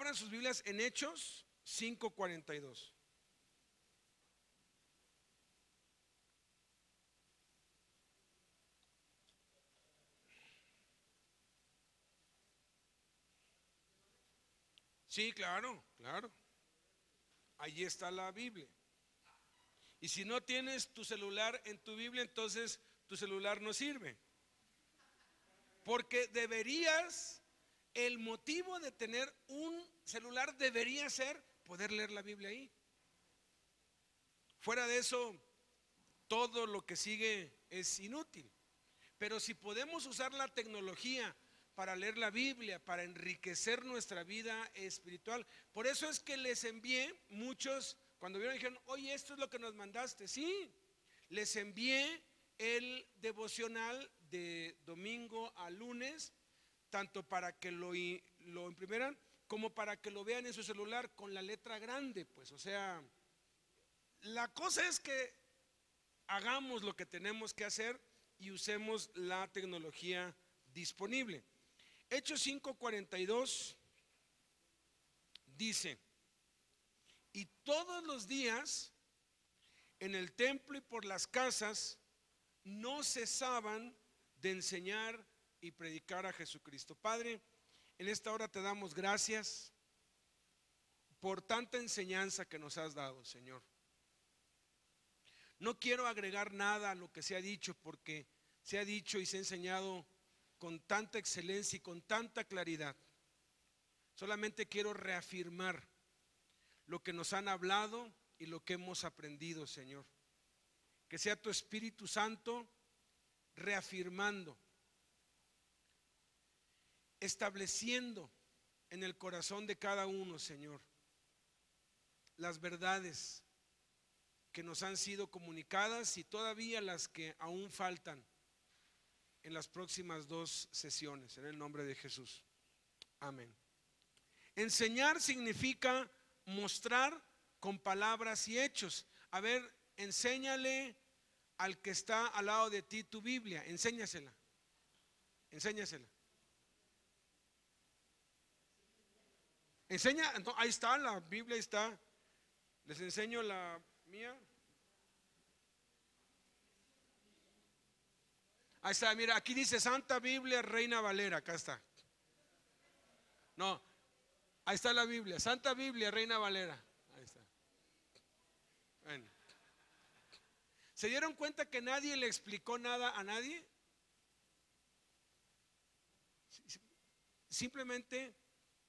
Abran sus Biblias en Hechos 5:42. Sí, claro, claro. Allí está la Biblia. Y si no tienes tu celular en tu Biblia, entonces tu celular no sirve. Porque deberías, el motivo de tener un celular debería ser poder leer la Biblia ahí. Fuera de eso, todo lo que sigue es inútil. Pero si podemos usar la tecnología para leer la Biblia, para enriquecer nuestra vida espiritual, por eso es que les envié muchos, cuando vieron dijeron, oye, esto es lo que nos mandaste. Sí, les envié el devocional de domingo a lunes, tanto para que lo imprimieran como para que lo vean en su celular con la letra grande. Pues, o sea, la cosa es que hagamos lo que tenemos que hacer y usemos la tecnología disponible. Hechos 5:42 dice: y todos los días en el templo y por las casas no cesaban de enseñar y predicar a Jesucristo. Padre, en esta hora te damos gracias por tanta enseñanza que nos has dado, Señor. No quiero agregar nada a lo que se ha dicho, porque se ha dicho y se ha enseñado con tanta excelencia y con tanta claridad. Solamente quiero reafirmar lo que nos han hablado y lo que hemos aprendido, Señor. Que sea tu Espíritu Santo reafirmando, estableciendo en el corazón de cada uno, Señor, las verdades que nos han sido comunicadas y todavía las que aún faltan en las próximas 2 sesiones, en el nombre de Jesús. Amén. Enseñar significa mostrar con palabras y hechos. A ver, enséñale al que está al lado de ti tu Biblia, enséñasela. Enseña, ahí está la Biblia, ahí está. Les enseño la mía. Ahí está, mira, aquí dice Santa Biblia Reina Valera, acá está. No, ahí está la Biblia, Santa Biblia Reina Valera. Ahí está. Bueno. ¿Se dieron cuenta que nadie le explicó nada a nadie? Simplemente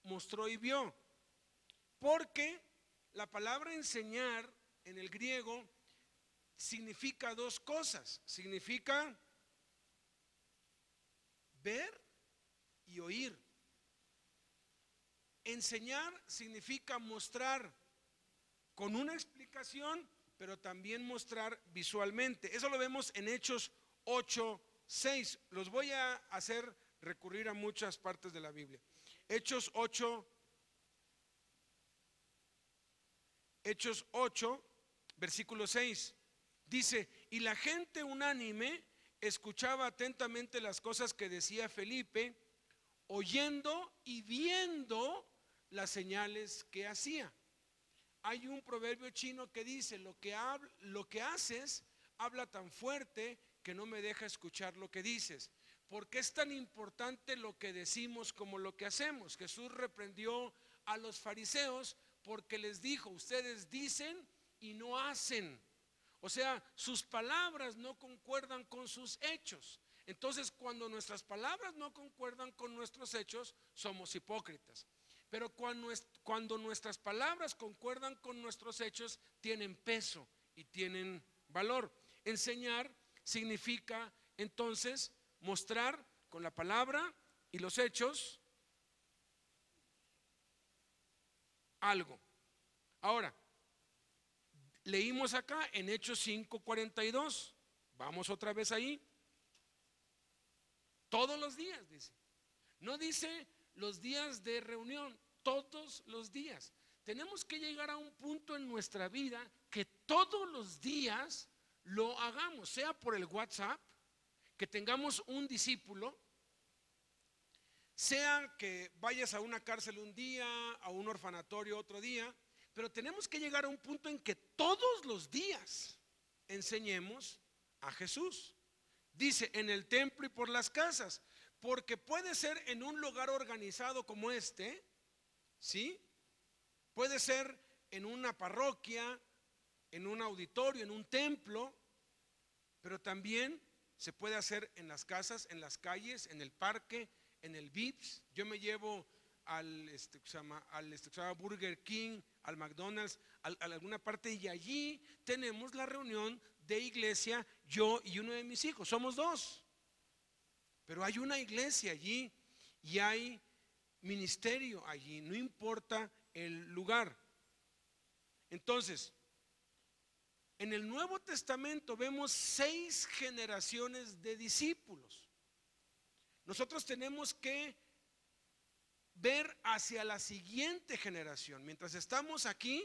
mostró y vio. Porque la palabra enseñar en el griego significa 2 cosas. Significa ver y oír. Enseñar significa mostrar con una explicación, pero también mostrar visualmente. Eso lo vemos en Hechos 8:6. Los voy a hacer recurrir a muchas partes de la Biblia. Hechos 8, versículo 6. Dice: y la gente unánime escuchaba atentamente las cosas que decía Felipe, oyendo y viendo las señales que hacía. Hay un proverbio chino que dice: lo que haces habla tan fuerte que no me deja escuchar lo que dices. ¿Por qué es tan importante lo que decimos como lo que hacemos? Jesús reprendió a los fariseos porque les dijo: ustedes dicen y no hacen. O sea, sus palabras no concuerdan con sus hechos. Entonces, cuando nuestras palabras no concuerdan con nuestros hechos, somos hipócritas. Pero cuando nuestras palabras concuerdan con nuestros hechos, tienen peso y tienen valor. Enseñar significa entonces mostrar con la palabra y los hechos algo. Ahora, leímos acá en Hechos 5:42. Vamos otra vez ahí. Todos los días, dice. No dice los días de reunión, todos los días. Tenemos que llegar a un punto en nuestra vida que todos los días lo hagamos, sea por el WhatsApp, que tengamos un discípulo, sea que vayas a una cárcel un día, a un orfanatorio otro día, pero tenemos que llegar a un punto en que todos los días enseñemos a Jesús. Dice, en el templo y por las casas, porque puede ser en un lugar organizado como este, ¿sí? Puede ser en una parroquia, en un auditorio, en un templo, pero también se puede hacer en las casas, en las calles, en el parque, en el Vips. Yo me llevo al Burger King, al McDonald's, a alguna parte, y allí tenemos la reunión de iglesia, yo y uno de mis hijos, somos dos, pero hay una iglesia allí y hay ministerio allí, no importa el lugar. Entonces, en el Nuevo Testamento vemos 6 generaciones de discípulos. Nosotros tenemos que ver hacia la siguiente generación. Mientras estamos aquí,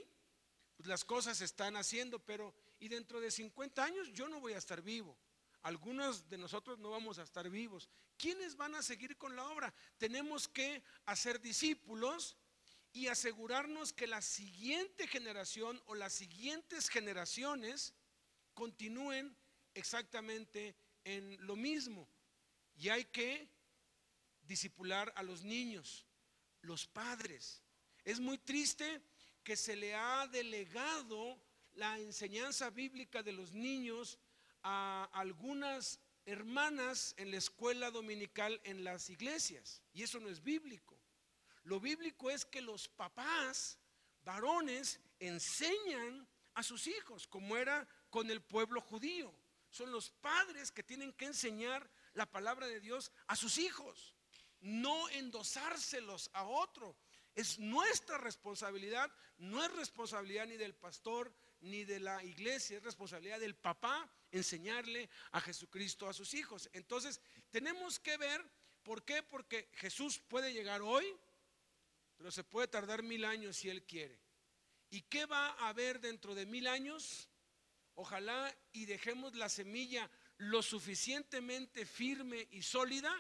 pues las cosas se están haciendo, pero y dentro de 50 años yo no voy a estar vivo. Algunos de nosotros no vamos a estar vivos. ¿Quiénes van a seguir con la obra? Tenemos que hacer discípulos y asegurarnos que la siguiente generación o las siguientes generaciones continúen exactamente en lo mismo. Y hay que discipular a los niños, los padres. Es muy triste que se le ha delegado la enseñanza bíblica de los niños a algunas hermanas en la escuela dominical en las iglesias, y eso no es bíblico. Lo bíblico es que los papás varones enseñan a sus hijos, como era con el pueblo judío. Son los padres que tienen que enseñar la palabra de Dios a sus hijos, no endosárselos a otro. Es nuestra responsabilidad, no es responsabilidad ni del pastor ni de la iglesia, es responsabilidad del papá enseñarle a Jesucristo a sus hijos. Entonces tenemos que ver, ¿por qué? Porque Jesús puede llegar hoy, pero se puede tardar 1000 años si Él quiere. ¿Y qué va a haber dentro de 1000 años? Ojalá y dejemos la semilla lo suficientemente firme y sólida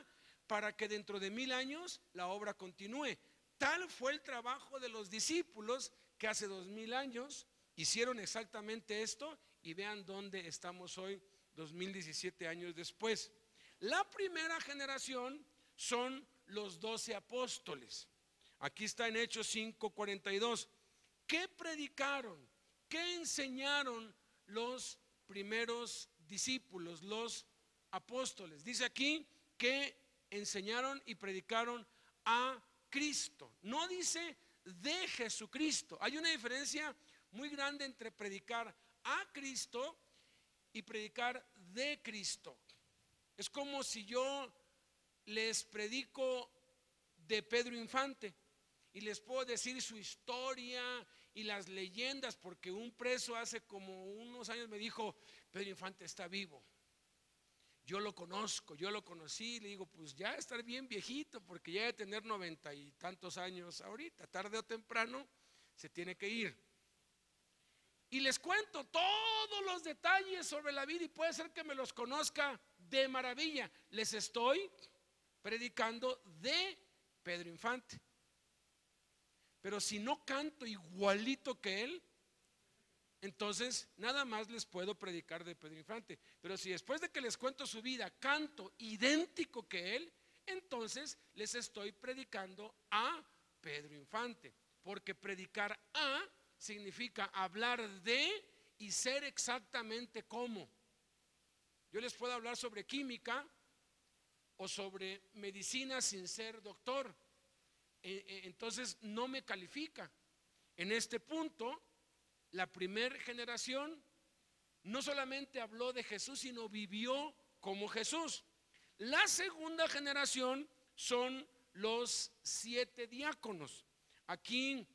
para que dentro de 1000 años la obra continúe. Tal fue el trabajo de los discípulos que hace 2000 años hicieron exactamente esto, y vean dónde estamos hoy, 2017 años después. La primera generación son los 12 apóstoles. Aquí está en Hechos 5:42. ¿Qué predicaron? ¿Qué enseñaron los primeros discípulos, los apóstoles? Dice aquí que enseñaron y predicaron a Cristo. No dice de Jesucristo. Hay una diferencia muy grande entre predicar a Cristo y predicar de Cristo. Es como si yo les predico de Pedro Infante y les puedo decir su historia y las leyendas, porque un preso hace como unos años me dijo: Pedro Infante está vivo. Yo lo conozco, yo lo conocí. Le digo, pues ya estar bien viejito, porque ya debe tener 90 y tantos años ahorita, tarde o temprano se tiene que ir. Y les cuento todos los detalles sobre la vida, y puede ser que me los conozca de maravilla. Les estoy predicando de Pedro Infante. Pero si no canto igualito que él, entonces nada más les puedo predicar de Pedro Infante. Pero si después de que les cuento su vida canto idéntico que él, entonces les estoy predicando a Pedro Infante. Porque predicar a significa hablar de y ser exactamente como. Yo les puedo hablar sobre química o sobre medicina sin ser doctor. Entonces no me califica. En este punto, la primera generación no solamente habló de Jesús, sino vivió como Jesús. La segunda generación son los 7 diáconos. Aquí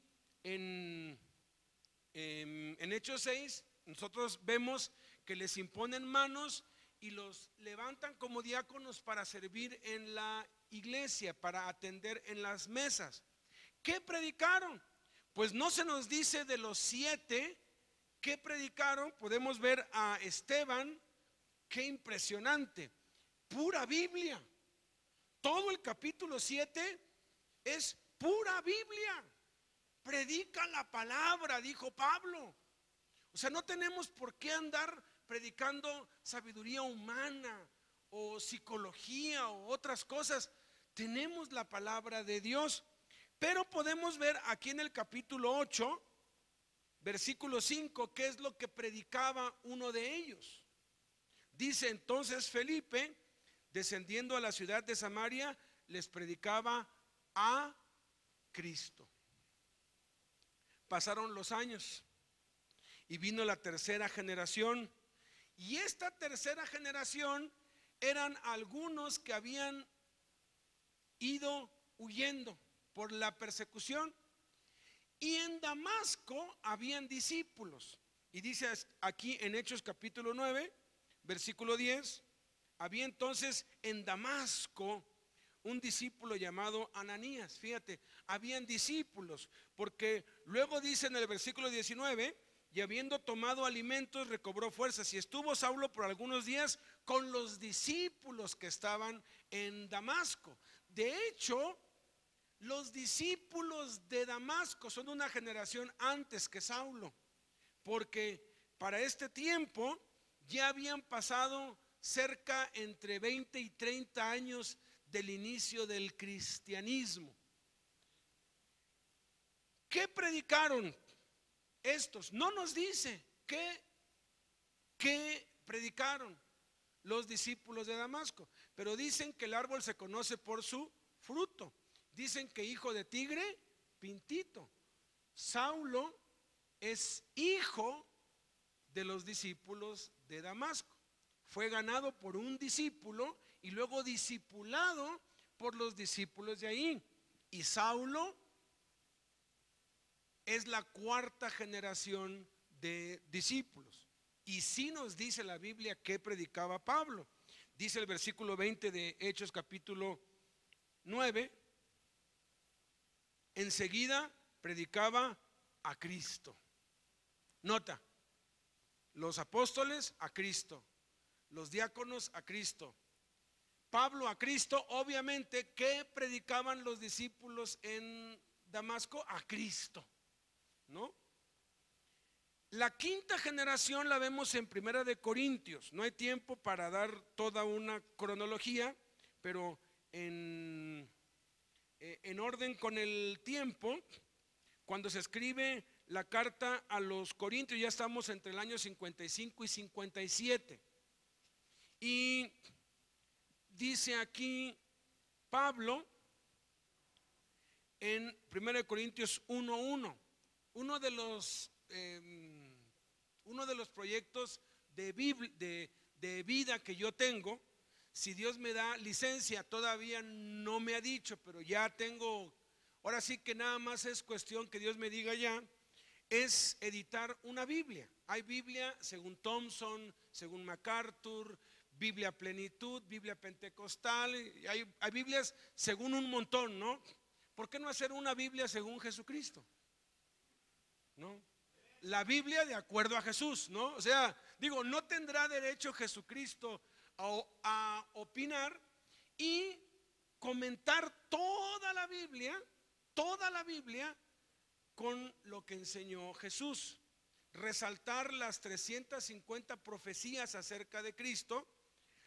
en Hechos 6 nosotros vemos que les imponen manos y los levantan como diáconos para servir en la iglesia, para atender en las mesas. ¿Qué predicaron? Pues no se nos dice de los 7 que predicaron. Podemos ver a Esteban, qué impresionante, pura Biblia, Todo el capítulo 7 es pura Biblia. Predica la palabra, dijo Pablo. O sea, no tenemos por qué andar predicando sabiduría humana o psicología o otras cosas. Tenemos la palabra de Dios. Pero podemos ver aquí en el capítulo 8, versículo 5, qué es lo que predicaba uno de ellos. Dice: entonces Felipe, descendiendo a la ciudad de Samaria, les predicaba a Cristo. Pasaron los años y vino la tercera generación. Y esta tercera generación eran algunos que habían ido huyendo por la persecución. Y en Damasco habían discípulos. Y dice aquí en Hechos capítulo 9, versículo 10: había entonces en Damasco un discípulo llamado Ananías. Fíjate, habían discípulos, porque luego dice en el versículo 19: y habiendo tomado alimentos recobró fuerzas. Y estuvo Saulo por algunos días con los discípulos que estaban en Damasco. De hecho, los discípulos de Damasco son una generación antes que Saulo, porque para este tiempo ya habían pasado cerca entre 20 y 30 años del inicio del cristianismo. ¿Qué predicaron estos? No nos dice qué predicaron los discípulos de Damasco, pero dicen que el árbol se conoce por su fruto. Dicen que hijo de tigre, pintito. Saulo es hijo de los discípulos de Damasco. Fue ganado por un discípulo y luego discipulado por los discípulos de ahí. Y Saulo es la cuarta generación de discípulos. Y sí nos dice la Biblia que predicaba Pablo. Dice el versículo 20 de Hechos capítulo 9: enseguida predicaba a Cristo. Nota: los apóstoles a Cristo, los diáconos a Cristo, Pablo a Cristo. Obviamente, ¿qué predicaban los discípulos en Damasco? A Cristo, ¿no? La quinta generación la vemos en Primera de Corintios. No hay tiempo para dar toda una cronología, pero en orden con el tiempo, cuando se escribe la carta a los Corintios, ya estamos entre el año 55 y 57. Y dice aquí Pablo en 1 Corintios 1:1, uno de los proyectos de vida que yo tengo. Si Dios me da licencia, todavía no me ha dicho, pero ya tengo, ahora sí que nada más es cuestión que Dios me diga ya, es editar una Biblia. Hay Biblia según Thompson, según MacArthur, Biblia Plenitud, Biblia Pentecostal, hay Biblias según un montón, ¿no? ¿Por qué no hacer una Biblia según Jesucristo? ¿No? La Biblia de acuerdo a Jesús, ¿no? O sea, digo, no tendrá derecho Jesucristo a opinar y comentar toda la Biblia con lo que enseñó Jesús. Resaltar las 350 profecías acerca de Cristo,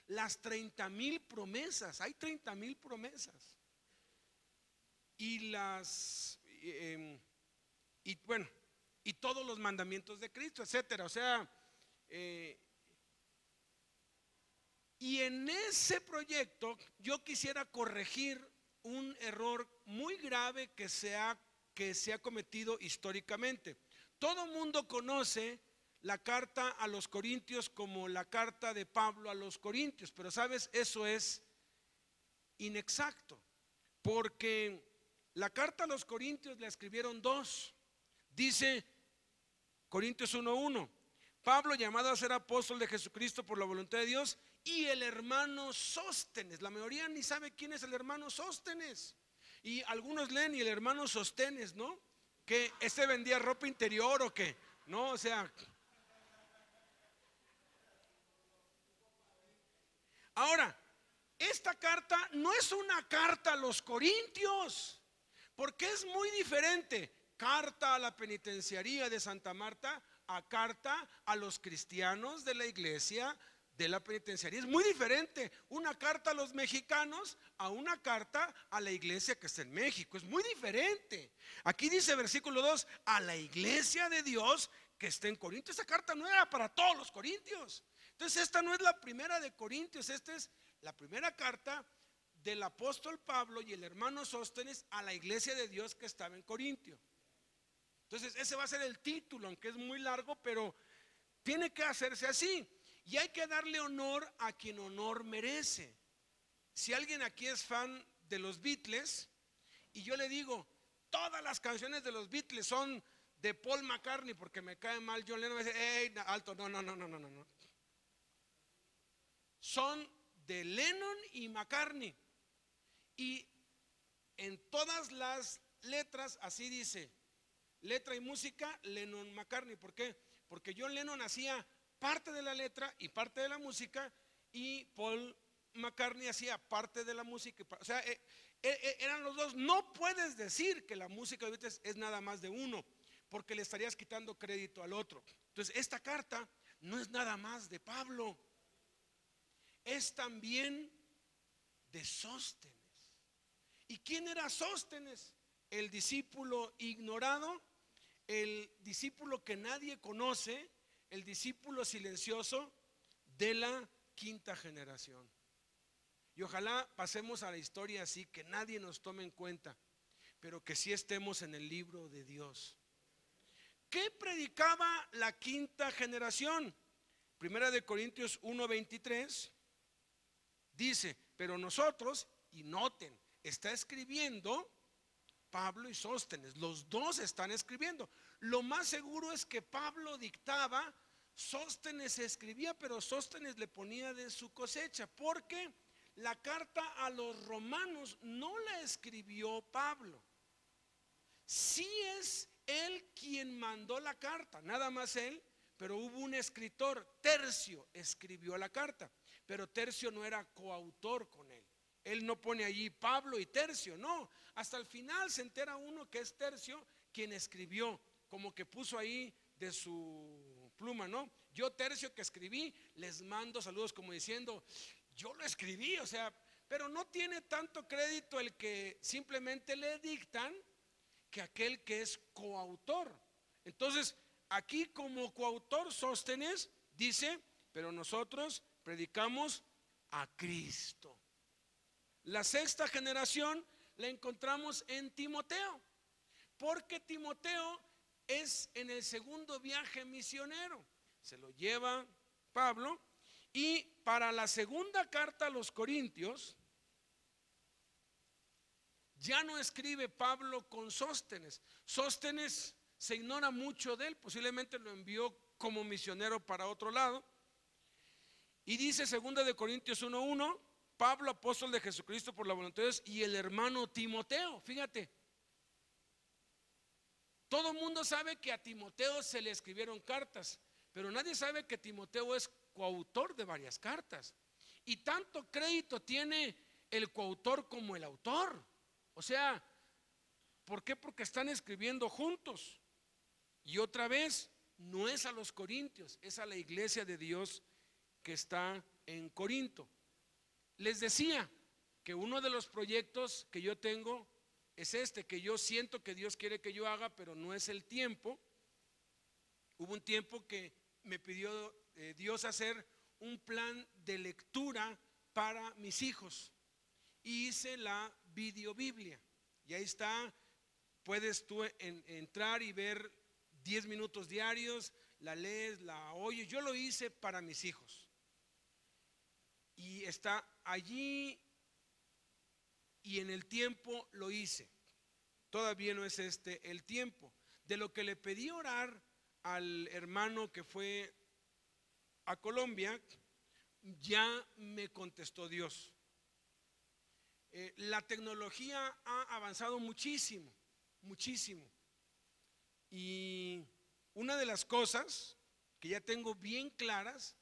las 30,000 promesas. Hay 30,000 promesas. Y y todos los mandamientos de Cristo, etcétera. O sea, y en ese proyecto yo quisiera corregir un error muy grave que se ha cometido históricamente. Todo mundo conoce la carta a los Corintios como la carta de Pablo a los Corintios, pero sabes, eso es inexacto, porque la carta a los Corintios la escribieron dos. Dice Corintios 1:1: Pablo, llamado a ser apóstol de Jesucristo por la voluntad de Dios, y el hermano Sóstenes. La mayoría ni sabe quién es el hermano Sóstenes. Y algunos leen y el hermano Sóstenes, ¿no? Que vendía ropa interior o qué, ¿no? O sea, ahora, esta carta no es una carta a los corintios, porque es muy diferente. Carta a la penitenciaría de Santa Marta a carta a los cristianos de la iglesia de la penitenciaría. Es muy diferente una carta a los mexicanos a una carta a la iglesia que está en México. Es muy diferente. Aquí dice versículo 2, a la iglesia de Dios que está en Corinto. Esta carta no era para todos los corintios. Entonces esta no es la primera de Corintios, esta es la primera carta del apóstol Pablo y el hermano Sóstenes a la iglesia de Dios que estaba en Corintio. Entonces ese va a ser el título, aunque es muy largo, pero tiene que hacerse así. Y hay que darle honor a quien honor merece. Si alguien aquí es fan de los Beatles y yo le digo, todas las canciones de los Beatles son de Paul McCartney porque me cae mal John Lennon, me dice, hey, alto, no. Son de Lennon y McCartney. Y en todas las letras así dice, letra y música, Lennon McCartney. ¿Por qué? Porque John Lennon hacía parte de la letra y parte de la música, y Paul McCartney hacía parte de la música. O sea, eran los dos. No puedes decir que la música de Beatles es nada más de uno, porque le estarías quitando crédito al otro. Entonces esta carta no es nada más de Pablo, es también de Sóstenes. ¿Y quién era Sóstenes? El discípulo ignorado, el discípulo que nadie conoce, el discípulo silencioso de la quinta generación. Y ojalá pasemos a la historia así, que nadie nos tome en cuenta, pero que sí estemos en el libro de Dios. ¿Qué predicaba la quinta generación? Primera de Corintios 1:23 dice, pero nosotros, y noten, está escribiendo Pablo y Sóstenes, los dos están escribiendo. Lo más seguro es que Pablo dictaba, Sóstenes escribía, pero Sóstenes le ponía de su cosecha, porque la carta a los romanos no la escribió Pablo. Sí es él quien mandó la carta, nada más él, pero hubo un escritor, Tercio, escribió la carta, pero Tercio no era coautor con él. Él no pone allí Pablo y Tercio, no. Hasta el final se entera uno que es Tercio quien escribió, como que puso ahí de su pluma, ¿no? Yo, Tercio, que escribí, les mando saludos, como diciendo, yo lo escribí, o sea, pero no tiene tanto crédito el que simplemente le dictan que aquel que es coautor. Entonces, aquí como coautor Sóstenes dice, pero nosotros predicamos a Cristo. La sexta generación la encontramos en Timoteo, porque Timoteo es en el segundo viaje misionero, se lo lleva Pablo, y para la segunda carta a los Corintios ya no escribe Pablo con Sóstenes. Sóstenes se ignora mucho de él, posiblemente lo envió como misionero para otro lado. Y dice 2 de Corintios 1:1, Pablo, apóstol de Jesucristo por la voluntad de Dios, y el hermano Timoteo. Fíjate, todo el mundo sabe que a Timoteo se le escribieron cartas, pero nadie sabe que Timoteo es coautor de varias cartas. Y tanto crédito tiene el coautor como el autor. O sea, ¿por qué? Porque están escribiendo juntos. Y otra vez, no es a los corintios, es a la iglesia de Dios que está en Corinto. Les decía que uno de los proyectos que yo tengo es este, que yo siento que Dios quiere que yo haga, pero no es el tiempo. Hubo un tiempo que me pidió Dios hacer un plan de lectura para mis hijos, y hice la videobiblia, y ahí está, puedes tú entrar y ver 10 minutos diarios, la lees, la oyes. Yo lo hice para mis hijos y está allí, y en el tiempo lo hice. Todavía no es este el tiempo. De lo que le pedí orar al hermano que fue a Colombia, ya me contestó Dios. La tecnología ha avanzado muchísimo, muchísimo. Y una de las cosas que ya tengo bien claras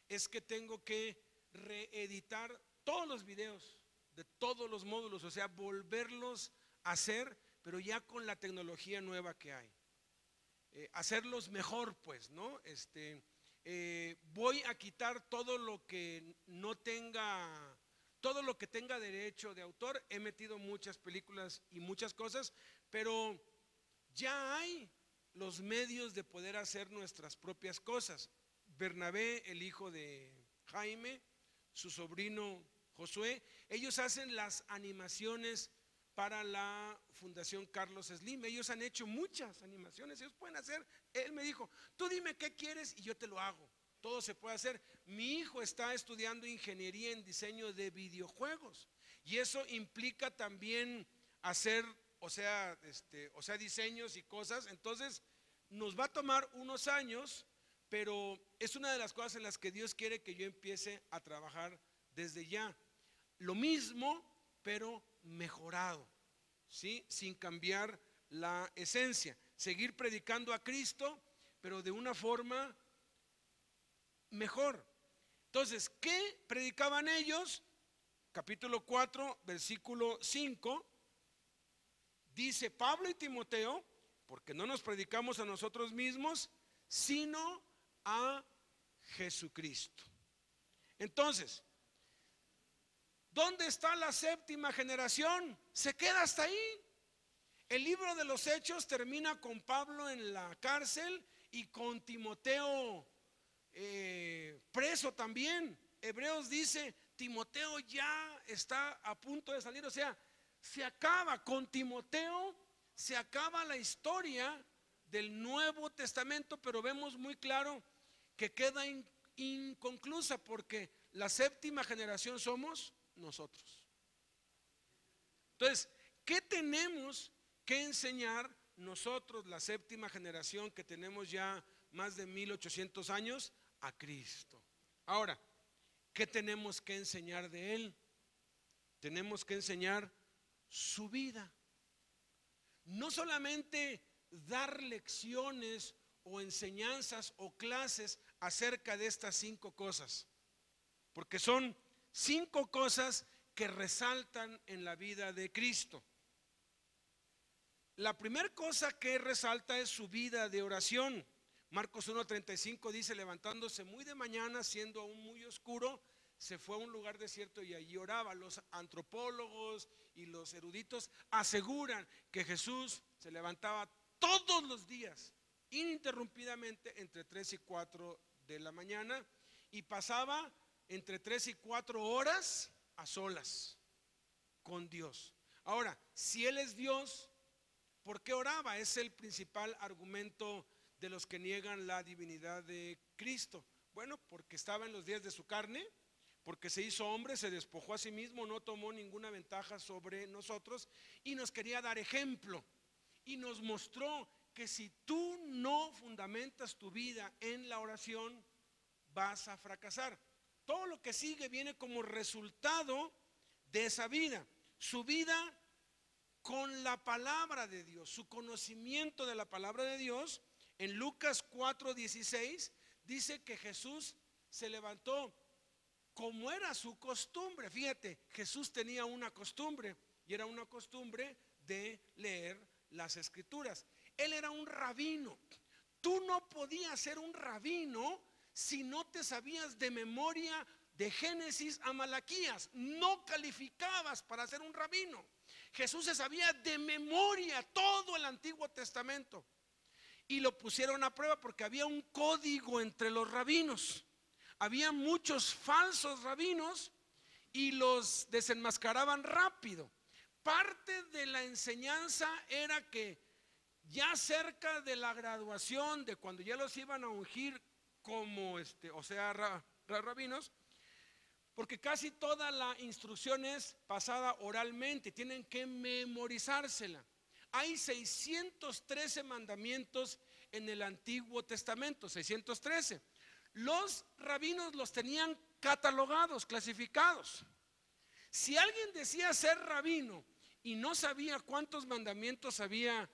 es que tengo que reeditar todos los videos de todos los módulos, o sea, volverlos a hacer, pero ya con la tecnología nueva que hay. Hacerlos mejor, pues, ¿no? Voy a quitar todo lo que no tenga, todo lo que tenga derecho de autor. He metido muchas películas y muchas cosas, pero ya hay los medios de poder hacer nuestras propias cosas. Bernabé, el hijo de Jaime, su sobrino Josué, ellos hacen las animaciones para la Fundación Carlos Slim. Ellos han hecho muchas animaciones, ellos pueden hacer. Él me dijo, tú dime qué quieres y yo te lo hago. Todo se puede hacer. Mi hijo está estudiando ingeniería en diseño de videojuegos y eso implica también hacer, o sea, diseños y cosas. Entonces nos va a tomar unos años, pero es una de las cosas en las que Dios quiere que yo empiece a trabajar desde ya. Lo mismo, pero mejorado, ¿sí? Sin cambiar la esencia. Seguir predicando a Cristo, pero de una forma mejor. Entonces, ¿qué predicaban ellos? Capítulo 4, versículo 5. Dice Pablo y Timoteo, porque no nos predicamos a nosotros mismos, sino a Jesucristo. Entonces, ¿dónde está la séptima generación? Se queda hasta ahí. El libro de los Hechos termina con Pablo en la cárcel y con Timoteo preso también. Hebreos dice, Timoteo ya está a punto de salir. O sea, se acaba con Timoteo, se acaba la historia del Nuevo Testamento, pero vemos muy claro que queda inconclusa porque la séptima generación somos nosotros. Entonces, ¿qué tenemos que enseñar nosotros, la séptima generación que tenemos ya más de 1800 años? A Cristo. Ahora, ¿qué tenemos que enseñar de Él? Tenemos que enseñar su vida. No solamente dar lecciones o enseñanzas o clases acerca de estas 5 cosas, porque son 5 cosas que resaltan en la vida de Cristo. La primera cosa que resalta es su vida de oración. Marcos 1:35 dice, levantándose muy de mañana, siendo aún muy oscuro, se fue a un lugar desierto y allí oraba. Los antropólogos y los eruditos aseguran que Jesús se levantaba todos los días, ininterrumpidamente, entre 3 y 4 de la mañana, y pasaba entre 3 y 4 horas a solas con Dios. Ahora, si Él es Dios, ¿por qué oraba? Es el principal argumento de los que niegan la divinidad de Cristo. Bueno, porque estaba en los días de su carne, porque se hizo hombre, se despojó a sí mismo, no tomó ninguna ventaja sobre nosotros y nos quería dar ejemplo y nos mostró que si tú no fundamentas tu vida en la oración, vas a fracasar. Todo lo que sigue viene como resultado de esa vida. Su vida con la palabra de Dios, su conocimiento de la palabra de Dios. En Lucas 4:16 dice que Jesús se levantó como era su costumbre. Fíjate, Jesús tenía una costumbre y era una costumbre de leer las escrituras. Él era un rabino. Tú no podías ser un rabino si no te sabías de memoria de Génesis a Malaquías. No calificabas para ser un rabino. Jesús se sabía de memoria todo el Antiguo Testamento y lo pusieron a prueba porque había un código entre los rabinos. Había muchos falsos rabinos y los desenmascaraban rápido. Parte de la enseñanza era que ya cerca de la graduación, de cuando ya los iban a ungir como rabinos, porque casi toda la instrucción es pasada oralmente, tienen que memorizársela. Hay 613 mandamientos en el Antiguo Testamento, 613. Los rabinos los tenían catalogados, clasificados. Si alguien decía ser rabino y no sabía cuántos mandamientos había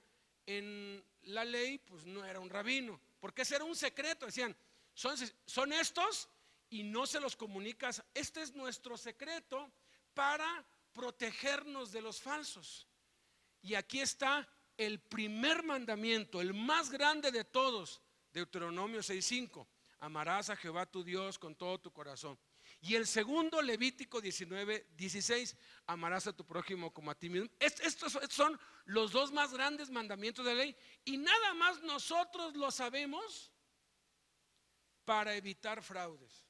en la ley, pues no era un rabino, porque ese era un secreto. Decían, son estos y no se los comunicas. Este es nuestro secreto para protegernos de los falsos. Y aquí está el primer mandamiento, el más grande de todos, Deuteronomio 6:5. Amarás a Jehová tu Dios con todo tu corazón. Y el segundo, Levítico 19:16. Amarás a tu prójimo como a ti mismo. Estos son los dos más grandes mandamientos de la ley. Y nada más nosotros lo sabemos para evitar fraudes.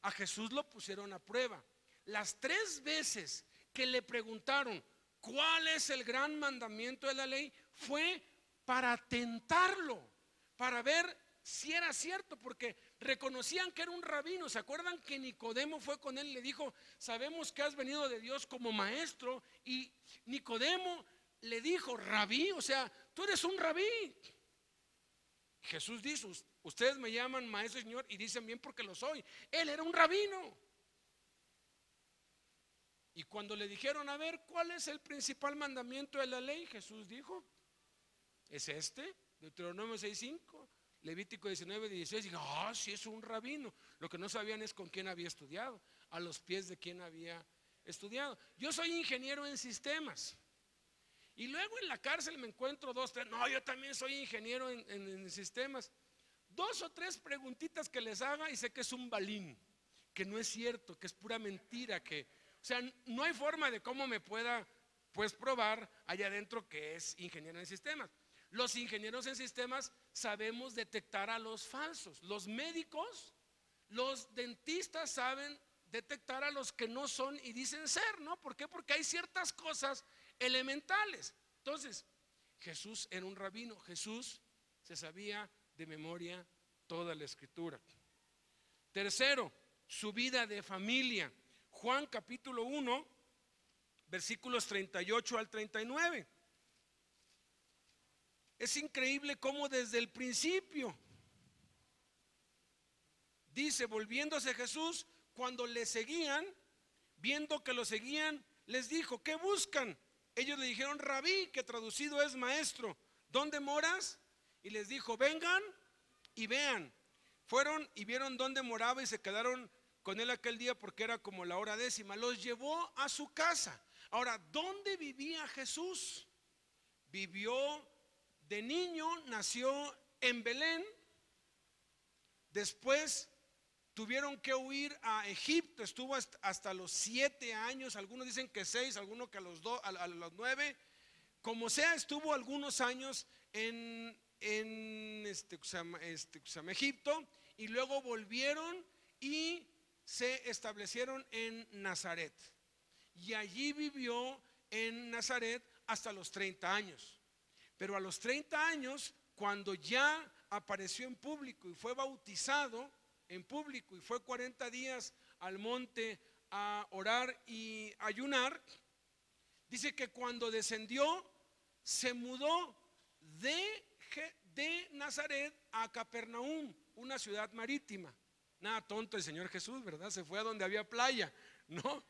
A Jesús lo pusieron a prueba. Las 3 veces que le preguntaron ¿cuál es el gran mandamiento de la ley? Fue para tentarlo, para ver si era cierto, porque reconocían que era un rabino. ¿Se acuerdan que Nicodemo fue con él y le dijo: sabemos que has venido de Dios como maestro? Y Nicodemo le dijo: rabí, o sea, tú eres un rabí. Jesús dijo: ustedes me llaman maestro y señor y dicen bien porque lo soy. Él era un rabino. Y cuando le dijeron: a ver, ¿cuál es el principal mandamiento de la ley? Jesús dijo: es este, Deuteronomio 6:5, Levítico 19:16. Dijo: sí, es un rabino. Lo que no sabían es con quién había estudiado, a los pies de quién había estudiado. Yo soy ingeniero en sistemas. Y luego en la cárcel me encuentro 2, 3. No, yo también soy ingeniero en sistemas. 2 o 3 preguntitas que les haga y sé que es un balín, que no es cierto, que es pura mentira, o sea, no hay forma de cómo me pueda pues probar allá adentro que es ingeniero en sistemas. Los ingenieros en sistemas sabemos detectar a los falsos. Los médicos, los dentistas saben detectar a los que no son y dicen ser, ¿no? ¿Por qué? Porque hay ciertas cosas elementales. Entonces, Jesús era un rabino. Jesús se sabía de memoria toda la escritura. Tercero, su vida de familia. Juan capítulo 1, versículos 38 al 39. Es increíble cómo desde el principio dice: volviéndose Jesús, cuando le seguían, viendo que lo seguían, les dijo: ¿qué buscan? Ellos le dijeron: rabí, que traducido es maestro, ¿dónde moras? Y les dijo: vengan y vean. Fueron y vieron dónde moraba y se quedaron con él aquel día, porque era como la hora 10. Los llevó a su casa. Ahora, ¿dónde vivía Jesús? Vivió de niño, nació en Belén. Después tuvieron que huir a Egipto. Estuvo hasta los 7 años. Algunos dicen que 6, algunos que a los 9. Como sea, estuvo algunos años en Egipto, y luego volvieron y se establecieron en Nazaret. Y allí vivió en Nazaret hasta los 30 años. Pero a los 30 años, cuando ya apareció en público y fue bautizado en público y fue 40 días al monte a orar y ayunar, dice que cuando descendió se mudó de Nazaret a Capernaum, una ciudad marítima. Nada tonto el Señor Jesús, ¿verdad? Se fue a donde había playa, ¿no?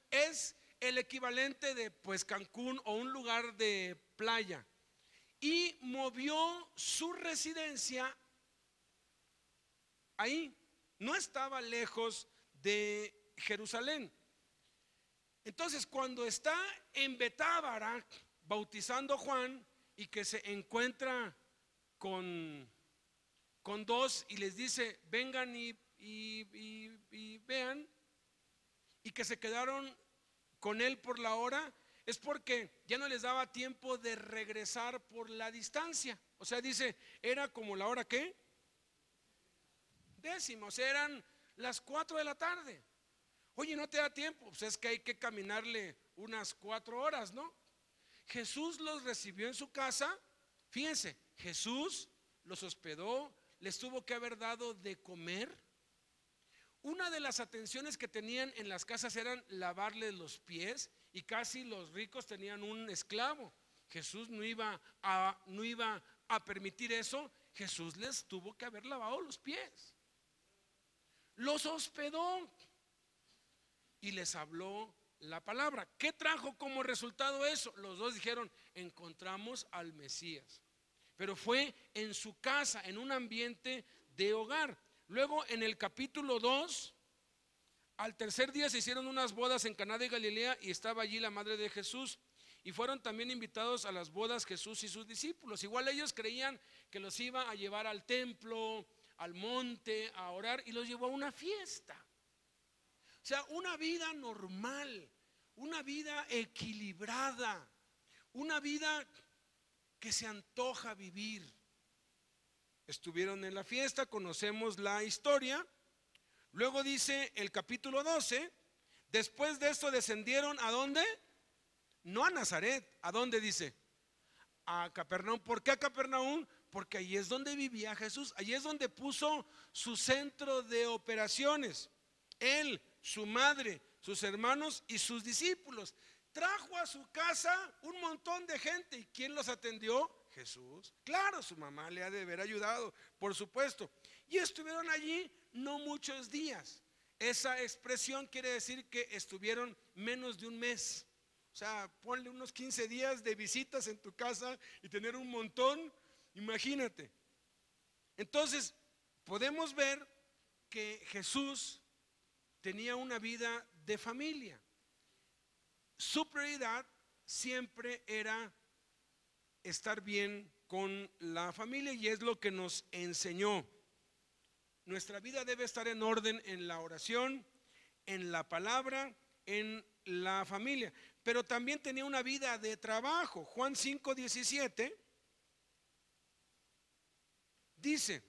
Es el equivalente de pues Cancún o un lugar de playa. Y movió su residencia ahí. No estaba lejos de Jerusalén. Entonces, cuando está en Betábara bautizando a Juan, y que se encuentra con 2 y les dice: vengan y vean, y que se quedaron con él por la hora, es porque ya no les daba tiempo de regresar por la distancia. O sea, dice, era como la hora ¿qué? 10, o sea, eran las 4 de la tarde. Oye, ¿no te da tiempo? Pues es que hay que caminarle unas 4 horas, ¿no? Jesús los recibió en su casa. Fíjense, Jesús los hospedó, les tuvo que haber dado de comer. Una de las atenciones que tenían en las casas eran lavarles los pies, y casi los ricos tenían un esclavo. Jesús no iba a permitir eso. Jesús les tuvo que haber lavado los pies. Los hospedó y les habló la palabra. ¿Qué trajo como resultado eso? Los 2 dijeron: encontramos al Mesías. Pero fue en su casa, en un ambiente de hogar. Luego en el capítulo 2, al tercer día se hicieron unas bodas en Caná de Galilea y estaba allí la madre de Jesús. Y fueron también invitados a las bodas Jesús y sus discípulos. Igual ellos creían que los iba a llevar al templo, al monte, a orar, y los llevó a una fiesta. O sea, una vida normal, una vida equilibrada, una vida que se antoja vivir. Estuvieron en la fiesta, conocemos la historia. Luego dice el capítulo 12, después de esto descendieron ¿a dónde? No a Nazaret, ¿a dónde dice? A Capernaum. ¿Por qué a Capernaum? Porque allí es donde vivía Jesús, allí es donde puso su centro de operaciones. Él, su madre, sus hermanos y sus discípulos. Trajo a su casa un montón de gente. ¿Y quién los atendió? Jesús. Claro, su mamá le ha de haber ayudado, por supuesto. Y estuvieron allí no muchos días. Esa expresión quiere decir que estuvieron menos de un mes. O sea, ponle unos 15 días de visitas en tu casa y tener un montón, imagínate. Entonces, podemos ver que Jesús tenía una vida de familia. Su prioridad siempre era estar bien con la familia y es lo que nos enseñó. Nuestra vida debe estar en orden en la oración, en la palabra, en la familia. Pero también tenía una vida de trabajo. Juan 5:17 dice,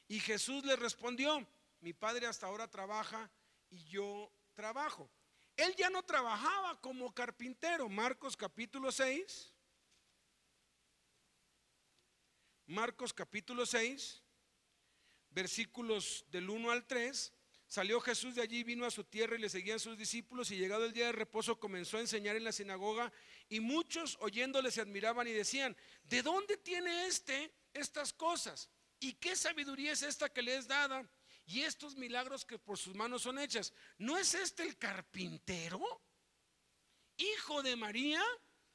y Jesús le respondió, mi padre hasta ahora trabaja y yo trabajo. Él ya no trabajaba como carpintero. Marcos capítulo 6. Marcos capítulo 6, versículos del 1 al 3. Salió Jesús de allí, vino a su tierra y le seguían sus discípulos, y llegado el día de reposo comenzó a enseñar en la sinagoga, y muchos oyéndole se admiraban y decían, ¿de dónde tiene estas cosas? ¿Y qué sabiduría es esta que le es dada? Y estos milagros que por sus manos son hechas. ¿No es este el carpintero, hijo de María,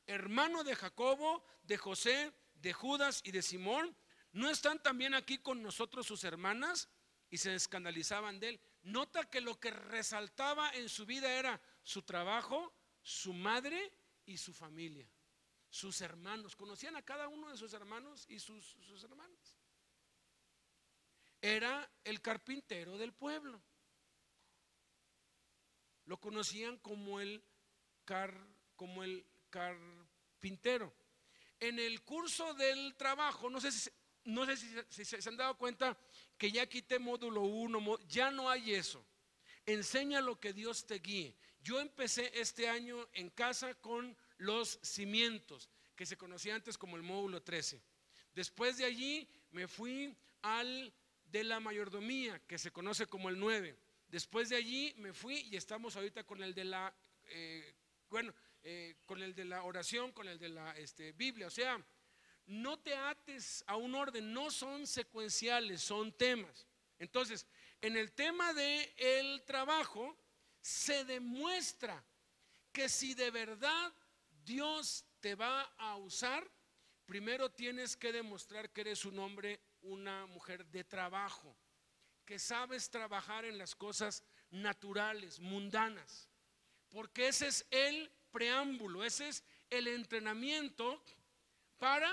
hermano de Jacobo, de José, de Judas y de Simón? ¿No están también aquí con nosotros sus hermanas? Y se escandalizaban de él. Nota que lo que resaltaba en su vida era su trabajo, su madre y su familia, sus hermanos. Conocían a cada uno de sus hermanos y sus hermanas. Era el carpintero del pueblo. Lo conocían como el carpintero. En el curso del trabajo, no sé si se han dado cuenta que ya quité módulo 1, ya no hay eso. Enseña lo que Dios te guíe. Yo empecé este año en casa con los cimientos, que se conocía antes como el módulo 13. Después de allí me fui al de la mayordomía, que se conoce como el 9. Después de allí me fui y estamos ahorita con el de la con el de la oración, con el de la Biblia. O sea, no te ates a un orden, no son secuenciales, son temas. Entonces, en el tema del trabajo se demuestra que si de verdad Dios te va a usar, primero tienes que demostrar que eres un hombre, una mujer de trabajo, que sabes trabajar en las cosas naturales, mundanas, porque ese es el preámbulo, ese es el entrenamiento para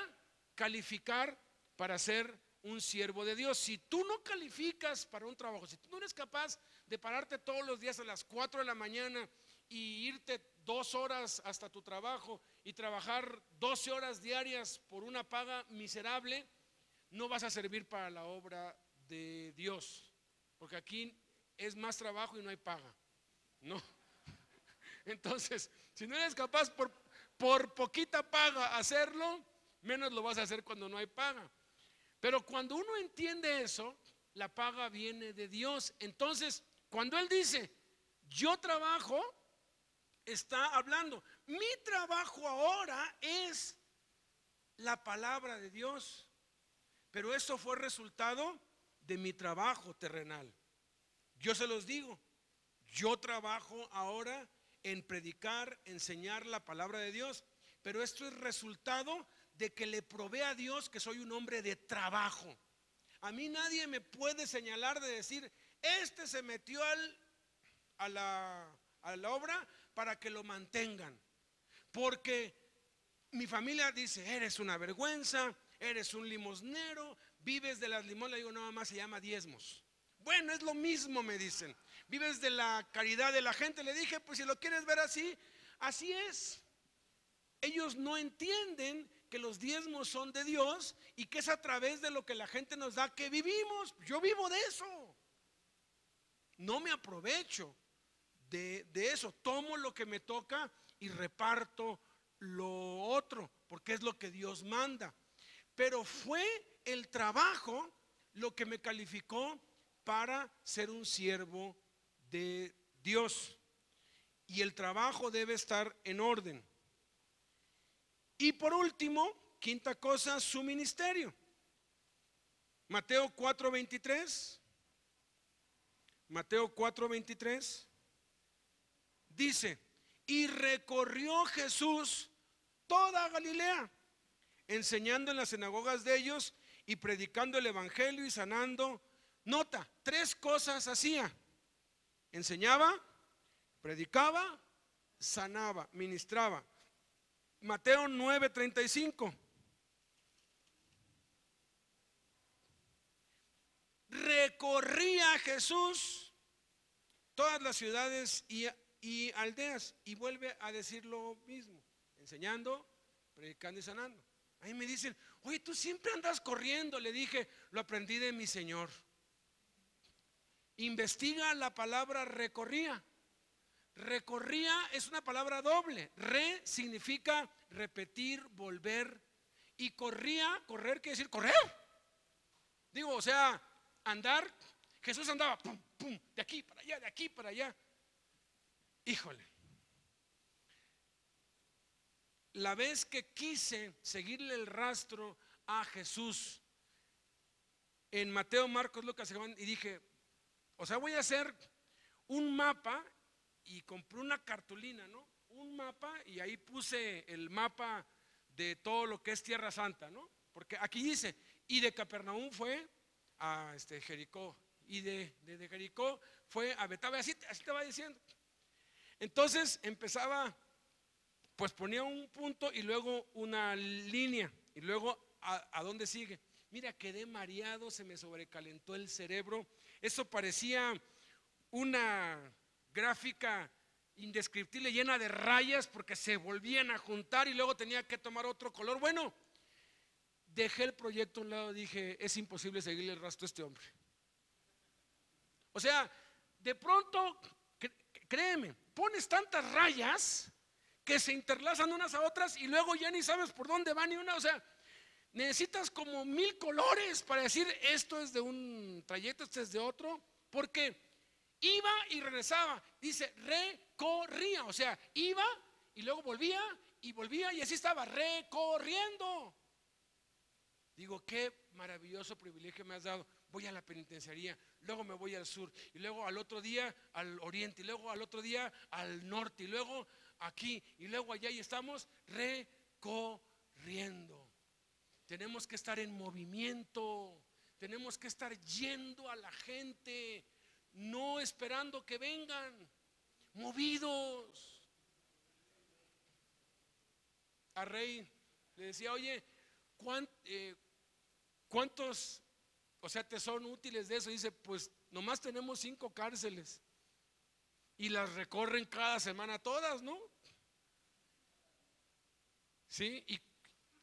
calificar para ser un siervo de Dios. Si tú no calificas para un trabajo, si tú no eres capaz de pararte todos los días a las 4 de la mañana y irte 2 horas hasta tu trabajo y trabajar 12 horas diarias por una paga miserable, no vas a servir para la obra de Dios, porque aquí es más trabajo y no hay paga, no. Entonces, si no eres capaz por poquita paga hacerlo, menos lo vas a hacer cuando no hay paga. Pero cuando uno entiende eso, la paga viene de Dios. Entonces, cuando Él dice, yo trabajo, está hablando, mi trabajo ahora es la palabra de Dios. Pero esto fue resultado de mi trabajo terrenal. Yo se los digo, yo trabajo ahora en predicar, enseñar la palabra de Dios, pero esto es resultado de que le probé a Dios que soy un hombre de trabajo. A mí nadie me puede señalar de decir, este se metió a la obra para que lo mantengan. Porque mi familia dice, eres una vergüenza, eres un limosnero, vives de las limonas. Le digo, no, mamá, se llama diezmos. Bueno, es lo mismo, me dicen. Vives de la caridad de la gente. Le dije, pues si lo quieres ver así, así es. Ellos no entienden que los diezmos son de Dios y que es a través de lo que la gente nos da que vivimos. Yo vivo de eso. No me aprovecho de eso. Tomo lo que me toca y reparto lo otro, porque es lo que Dios manda. Pero fue el trabajo lo que me calificó para ser un siervo de Dios. Y el trabajo debe estar en orden. Y por último, quinta cosa, su ministerio. Mateo 4:23. Mateo 4:23 dice: y recorrió Jesús toda Galilea, enseñando en las sinagogas de ellos y predicando el evangelio y sanando. Nota, 3 cosas hacía: enseñaba, predicaba, sanaba, ministraba. Mateo 9:35. Recorría Jesús todas las ciudades y aldeas, y vuelve a decir lo mismo: enseñando, predicando y sanando. Ahí me dicen, oye, tú siempre andas corriendo. Le dije, lo aprendí de mi Señor. Investiga la palabra recorría. Recorría es una palabra doble. Re significa repetir, volver. Y corría, correr quiere decir correr. Digo, o sea, andar. Jesús andaba pum, pum, de aquí para allá, de aquí para allá. Híjole, la vez que quise seguirle el rastro a Jesús en Mateo, Marcos, Lucas y Juan, y dije, o sea, voy a hacer un mapa, y compré una cartulina, ¿no? Un mapa, y ahí puse el mapa de todo lo que es Tierra Santa, ¿no? Porque aquí dice, y de Capernaum fue a Jericó, y de Jericó fue a Betania, así te va diciendo. Entonces empezaba, pues ponía un punto y luego una línea, y luego a dónde sigue. Mira, quedé mareado, se me sobrecalentó el cerebro. Eso parecía una gráfica indescriptible llena de rayas, porque se volvían a juntar y luego tenía que tomar otro color. Bueno, dejé el proyecto a un lado. Dije, es imposible seguirle el rastro a este hombre. O sea, de pronto, créeme, pones tantas rayas que se interlazan unas a otras y luego ya ni sabes por dónde va ni una. O sea, necesitas como 1000 colores para decir, esto es de un trayecto, este es de otro, porque iba y regresaba. Dice, recorría, o sea, iba y luego volvía y así estaba recorriendo. Digo, qué maravilloso privilegio me has dado. Voy a la penitenciaría, luego me voy al sur, y luego al otro día al oriente, y luego al otro día al norte, y luego aquí, y luego allá, y estamos recorriendo. Tenemos que estar en movimiento, tenemos que estar yendo a la gente, no esperando que vengan, movidos. A Rey le decía, oye, ¿cuántos, o sea, te son útiles de eso? Dice, pues nomás tenemos 5 cárceles y las recorren cada semana todas, ¿no? ¿Sí?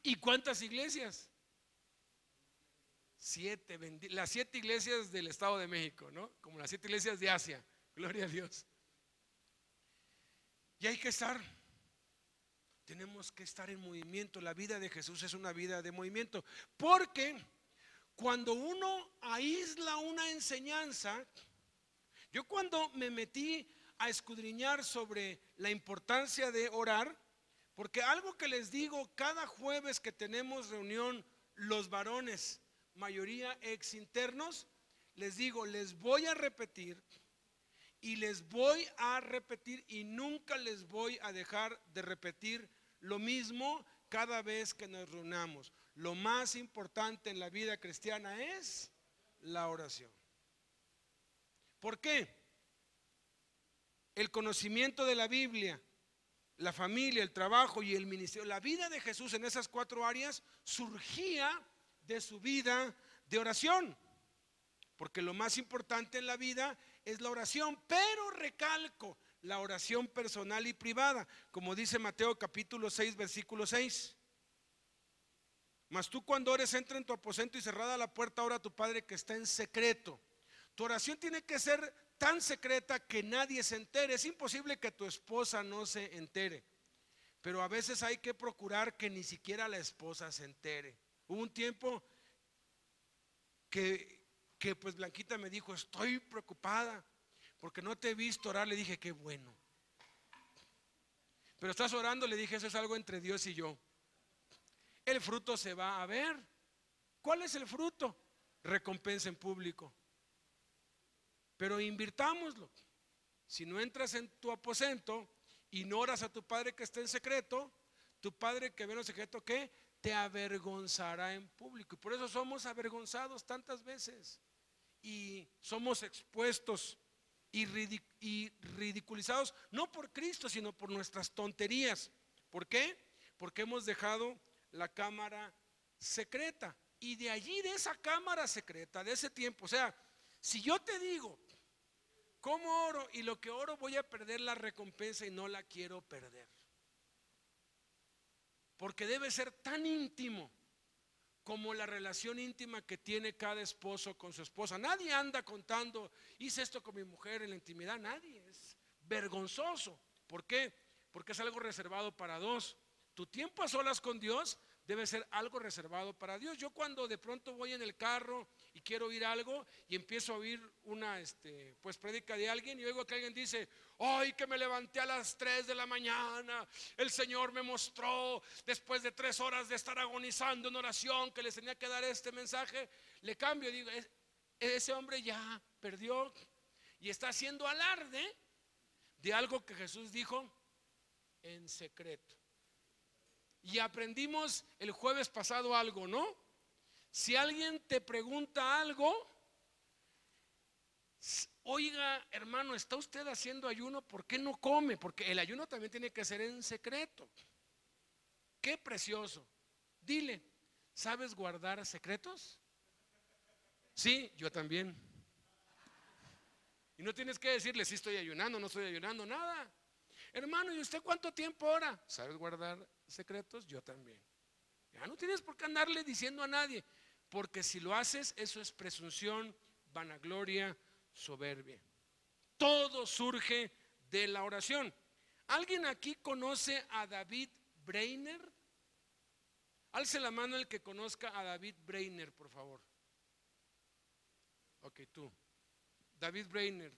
¿Y cuántas iglesias? 7, las 7 iglesias del Estado de México, ¿no? Como las 7 iglesias de Asia, gloria a Dios. Y hay que estar, tenemos que estar en movimiento. La vida de Jesús es una vida de movimiento, porque cuando uno aísla una enseñanza, yo cuando me metí a escudriñar sobre la importancia de orar, porque algo que les digo cada jueves que tenemos reunión los varones, mayoría ex internos, les digo, les voy a repetir y les voy a repetir y nunca les voy a dejar de repetir lo mismo cada vez que nos reunamos. Lo más importante en la vida cristiana es la oración. ¿Por qué? El conocimiento de la Biblia, la familia, el trabajo y el ministerio, la vida de Jesús en esas 4 áreas surgía de su vida de oración. Porque lo más importante en la vida es la oración, pero recalco, la oración personal y privada, como dice Mateo capítulo 6, versículo 6. Mas tú cuando ores, entra en tu aposento y cerrada la puerta, ora a tu Padre que está en secreto. Tu oración tiene que ser tan secreta que nadie se entere. Es imposible que tu esposa no se entere, pero a veces hay que procurar que ni siquiera la esposa se entere. Hubo un tiempo que pues Blanquita me dijo: estoy preocupada porque no te he visto orar. Le dije: qué bueno. Pero estás orando, le dije: eso es algo entre Dios y yo. El fruto se va a ver. ¿Cuál es el fruto? Recompensa en público. Pero invirtámoslo. Si no entras en tu aposento y no oras a tu Padre que está en secreto, tu Padre que ve en secreto, ¿qué? Te avergonzará en público. Y por eso somos avergonzados tantas veces y somos expuestos y ridiculizados, no por Cristo, sino por nuestras tonterías. ¿Por qué? Porque hemos dejado la cámara secreta. Y de allí, de esa cámara secreta, de ese tiempo, o sea, si yo te digo cómo oro y lo que oro, voy a perder la recompensa y no la quiero perder. Porque debe ser tan íntimo como la relación íntima que tiene cada esposo con su esposa. Nadie anda contando: hice esto con mi mujer en la intimidad. Nadie. Es vergonzoso. ¿Por qué? Porque es algo reservado para dos. Tu tiempo a solas con Dios debe ser algo reservado para Dios. Yo cuando de pronto voy en el carro y quiero oír algo y empiezo a oír una pues prédica de alguien y oigo que alguien dice: hoy que me levanté a las 3 de la mañana, el Señor me mostró, después de 3 horas de estar agonizando en oración, que les tenía que dar este mensaje. Le cambio y digo: ese hombre ya perdió y está haciendo alarde de algo que Jesús dijo en secreto. Y aprendimos el jueves pasado algo, ¿no? Si alguien te pregunta algo, oiga, hermano, ¿está usted haciendo ayuno? ¿Por qué no come? Porque el ayuno también tiene que ser en secreto. Qué precioso. Dile: ¿sabes guardar secretos? Sí, yo también. Y no tienes que decirle si estoy ayunando, no estoy ayunando, nada. Hermano, ¿y usted cuánto tiempo ora? ¿Sabes guardar secretos? Yo también. Ya no tienes por qué andarle diciendo a nadie, porque si lo haces, eso es presunción, vanagloria, soberbia. Todo surge de la oración. ¿Alguien aquí conoce a David Brainerd? Alce la mano el que conozca a David Brainerd, por favor. Ok, tú. David Brainerd,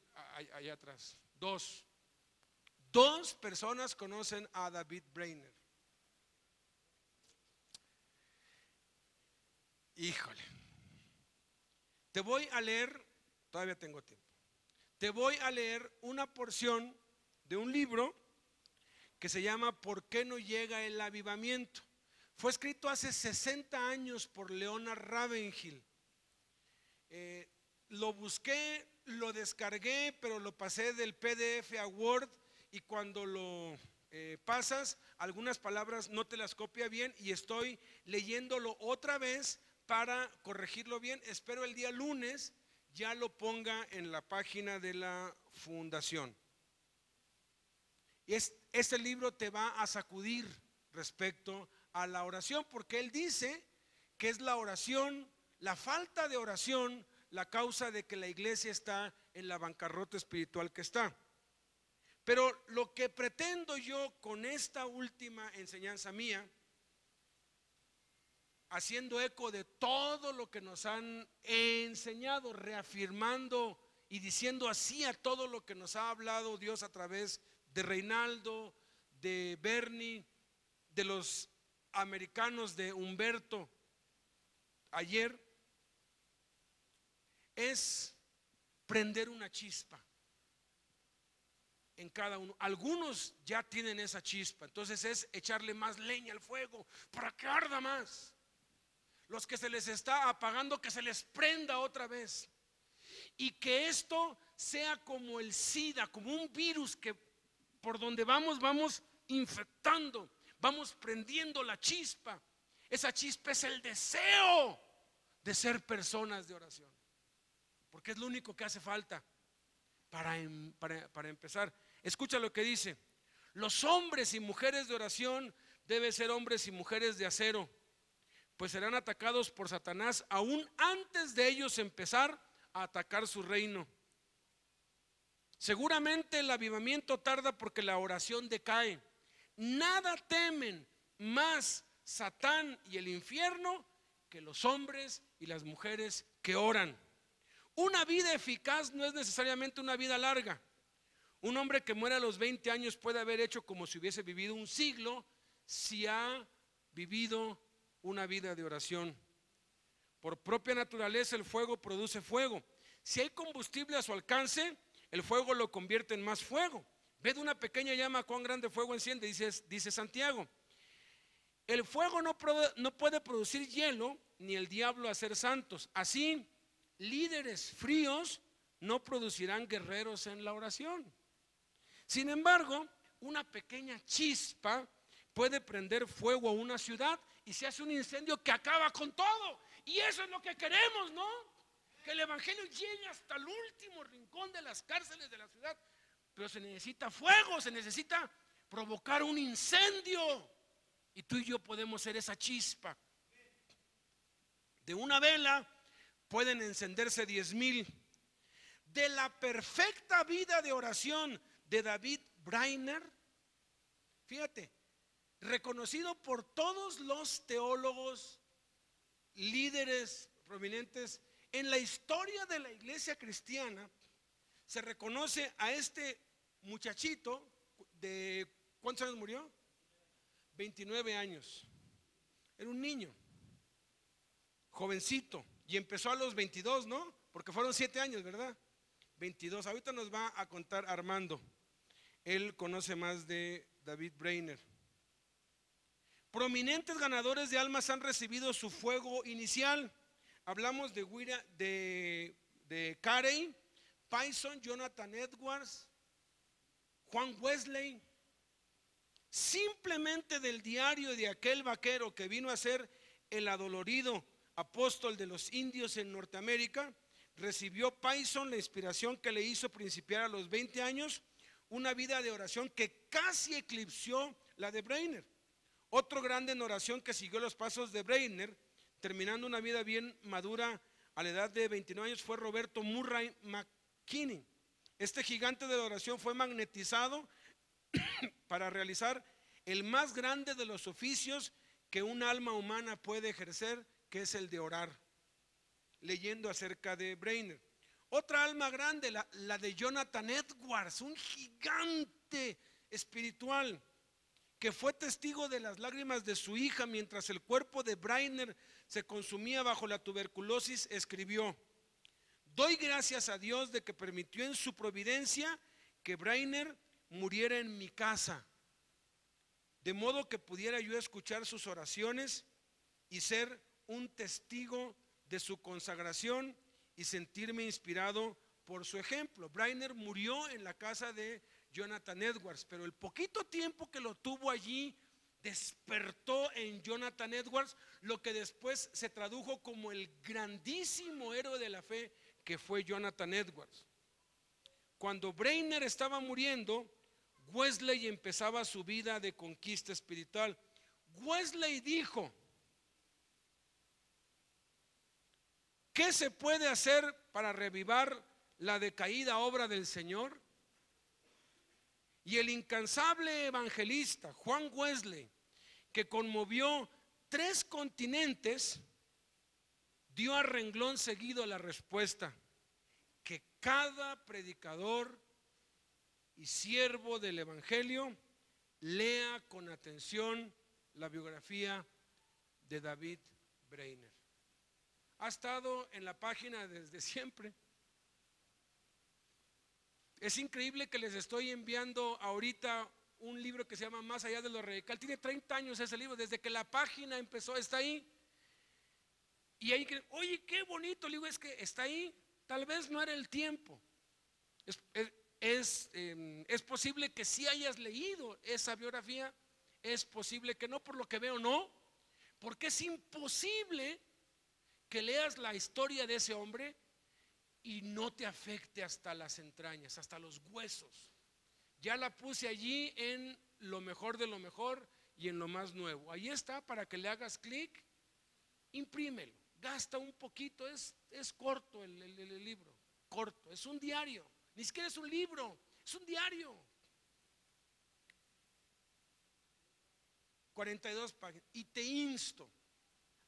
allá atrás. Dos personas conocen a David Brainerd. Híjole. Te voy a leer, todavía tengo tiempo. Te voy a leer una porción de un libro que se llama ¿Por qué no llega el avivamiento? Fue escrito hace 60 años por Leonard Ravenhill. Lo busqué, lo descargué, pero lo pasé del PDF a Word, y cuando lo pasas, algunas palabras no te las copia bien y estoy leyéndolo otra vez para corregirlo bien. Espero el día lunes ya lo ponga en la página de la fundación. Este libro te va a sacudir respecto a la oración, porque él dice que es la oración, la falta de oración, la causa de que la iglesia está en la bancarrota espiritual que está. Pero lo que pretendo yo con esta última enseñanza mía, haciendo eco de todo lo que nos han enseñado, reafirmando y diciendo así a todo lo que nos ha hablado Dios a través de Reinaldo, de Bernie, de los americanos, de Humberto ayer, es prender una chispa en cada uno. Algunos ya tienen esa chispa, entonces es echarle más leña al fuego para que arda más. los que se les está apagando, que se les prenda otra vez. Y que esto sea como el SIDA, como un virus que por donde vamos infectando, vamos prendiendo la chispa. Esa chispa es el deseo de ser personas de oración, porque es lo único que hace falta para empezar. Escucha lo que dice: los hombres y mujeres de oración deben ser hombres y mujeres de acero, pues serán atacados por Satanás aún antes de ellos empezar a atacar su reino. Seguramente el avivamiento tarda porque la oración decae. Nada temen más Satán y el infierno que los hombres y las mujeres que oran. Una vida eficaz no es necesariamente una vida larga. Un hombre que muere a los 20 años puede haber hecho como si hubiese vivido un siglo si ha vivido una vida de oración. Por propia naturaleza el fuego produce fuego. Si hay combustible a su alcance, el fuego lo convierte en más fuego. Ved una pequeña llama, cuán grande fuego enciende, dice Santiago. El fuego no puede producir hielo, ni el diablo hacer santos. Así, líderes fríos no producirán guerreros en la oración. Sin embargo, una pequeña chispa puede prender fuego a una ciudad y se hace un incendio que acaba con todo. Y eso es lo que queremos, ¿no? Que el evangelio llegue hasta el último rincón de las cárceles de la ciudad. Pero se necesita fuego, se necesita provocar un incendio. Y tú y yo podemos ser esa chispa. De una vela pueden encenderse 10,000. De la perfecta vida de oración de David Brainerd, fíjate, reconocido por todos los teólogos, líderes prominentes en la historia de la iglesia cristiana, se reconoce a este muchachito de ¿cuántos años murió? 29 años. Era un niño, jovencito, y empezó a los 22, ¿no? Porque fueron 7 años, ¿verdad? 22. Ahorita nos va a contar Armando. Él conoce más de David Brainerd. Prominentes ganadores de almas han recibido su fuego inicial. Hablamos de Carey, Payson, Jonathan Edwards, Juan Wesley. Simplemente del diario de aquel vaquero que vino a ser el adolorido apóstol de los indios en Norteamérica, recibió Payson la inspiración que le hizo principiar a los 20 años una vida de oración que casi eclipsó la de Brainerd. Otro grande en oración que siguió los pasos de Brainerd, terminando una vida bien madura a la edad de 29 años, fue Roberto Murray McKinney. Este gigante de la oración fue magnetizado para realizar el más grande de los oficios que un alma humana puede ejercer, que es el de orar. Leyendo acerca de Brainerd. Otra alma grande, la de Jonathan Edwards, un gigante espiritual que fue testigo de las lágrimas de su hija mientras el cuerpo de Brainerd se consumía bajo la tuberculosis. Escribió: doy gracias a Dios de que permitió en su providencia que Brainerd muriera en mi casa, de modo que pudiera yo escuchar sus oraciones y ser un testigo de su consagración y sentirme inspirado por su ejemplo. Brainerd murió en la casa de Jonathan Edwards, pero el poquito tiempo que lo tuvo allí despertó en Jonathan Edwards lo que después se tradujo como el grandísimo héroe de la fe que fue Jonathan Edwards. Cuando Brainerd estaba muriendo, Wesley empezaba su vida de conquista espiritual. Wesley dijo: ¿qué se puede hacer para revivar la decaída obra del Señor? Y el incansable evangelista Juan Wesley, que conmovió 3 continentes, dio a renglón seguido la respuesta: que cada predicador y siervo del evangelio lea con atención la biografía de David Brainerd. Ha estado en la página desde siempre. Es increíble que les estoy enviando ahorita un libro que se llama Más allá de lo radical. Tiene 30 años ese libro, desde que la página empezó, está ahí. Y ahí, oye, qué bonito. Le digo, es que está ahí, tal vez no era el tiempo. Es, es posible que sí hayas leído esa biografía, es posible que no, por lo que veo no, porque es imposible que leas la historia de ese hombre y no te afecte hasta las entrañas, hasta los huesos. Ya la puse allí en lo mejor de lo mejor y en lo más nuevo. Ahí está para que le hagas clic, imprímelo, gasta un poquito, es corto el libro, corto, es un diario, ni siquiera es un libro, es un diario. 42 páginas. Y te insto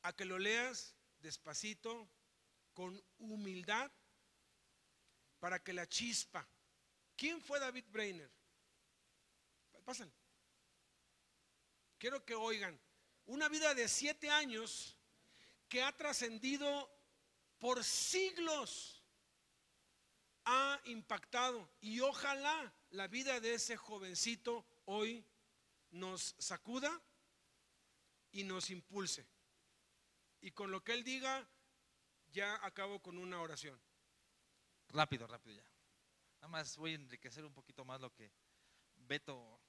a que lo leas despacito, con humildad, para que la chispa. ¿Quién fue David Brainerd? Pásenle. Quiero que oigan, una vida de 7 años que ha trascendido por siglos, ha impactado, y ojalá la vida de ese jovencito hoy nos sacuda y nos impulse. Y con lo que él diga, ya acabo con una oración. Rápido ya. Nada más voy a enriquecer un poquito más lo que Beto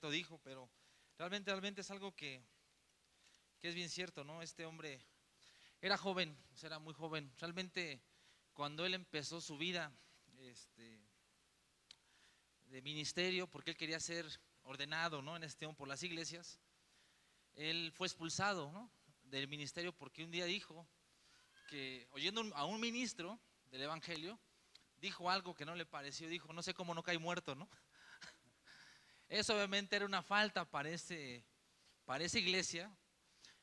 dijo, pero realmente es algo que es bien cierto, ¿no? Este hombre era joven, o sea, era muy joven. Realmente cuando él empezó su vida de ministerio, porque él quería ser ordenado, ¿no? En este tiempo por las iglesias, él fue expulsado, ¿no? Del ministerio porque un día dijo que, oyendo a un ministro del evangelio, dijo algo que no le pareció, dijo, no sé cómo no cae muerto, ¿no? Eso obviamente era una falta para esa iglesia,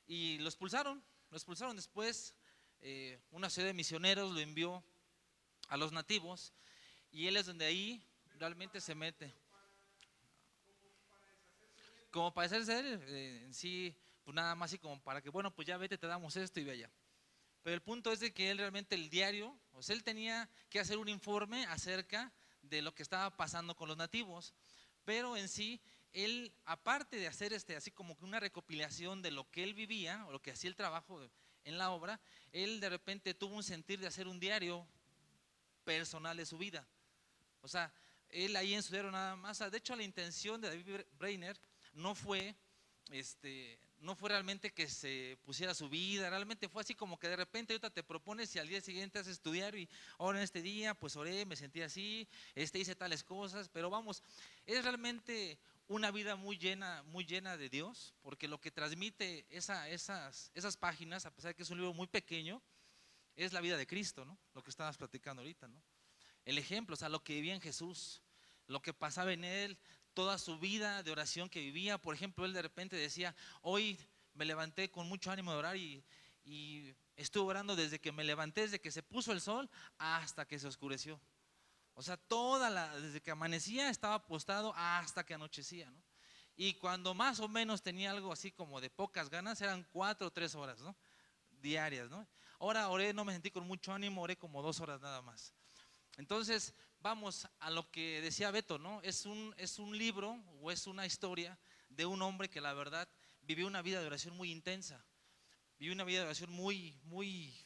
y lo expulsaron después. Una serie de misioneros lo envió a los nativos, y él es donde ahí realmente se mete como para hacerse él, en sí, pues nada más, y como para que, bueno, pues ya vete, te damos esto y ve allá. Pero el punto es de que él realmente el diario, o sea, él tenía que hacer un informe acerca de lo que estaba pasando con los nativos, pero en sí, él, aparte de hacer así como que una recopilación de lo que él vivía, o lo que hacía el trabajo en la obra, él de repente tuvo un sentir de hacer un diario personal de su vida. O sea, él ahí en su diario nada más, de hecho la intención de David Brainerd no fue realmente que se pusiera su vida, realmente fue así como que de repente ahorita te propones y al día siguiente haces estudiar, y ahora en este día pues oré, me sentí así, hice tales cosas, pero vamos, es realmente una vida muy llena de Dios, porque lo que transmite esas páginas, a pesar de que es un libro muy pequeño, es la vida de Cristo, ¿no? Lo que estabas platicando ahorita, ¿no? El ejemplo, o sea, lo que vivía en Jesús, lo que pasaba en él, toda su vida de oración que vivía. Por ejemplo, él de repente decía, hoy me levanté con mucho ánimo de orar, y estuve orando desde que me levanté, desde que se puso el sol hasta que se oscureció. O sea, desde que amanecía estaba postado hasta que anochecía, ¿no? Y cuando más o menos tenía algo así como de pocas ganas, eran 4 o 3 horas, ¿no? Diarias, ¿no? Ahora oré, no me sentí con mucho ánimo, oré como 2 horas nada más. Entonces, vamos a lo que decía Beto, ¿no? Es un libro, o es una historia de un hombre que la verdad vivió una vida de oración muy intensa, vivió una vida de oración muy,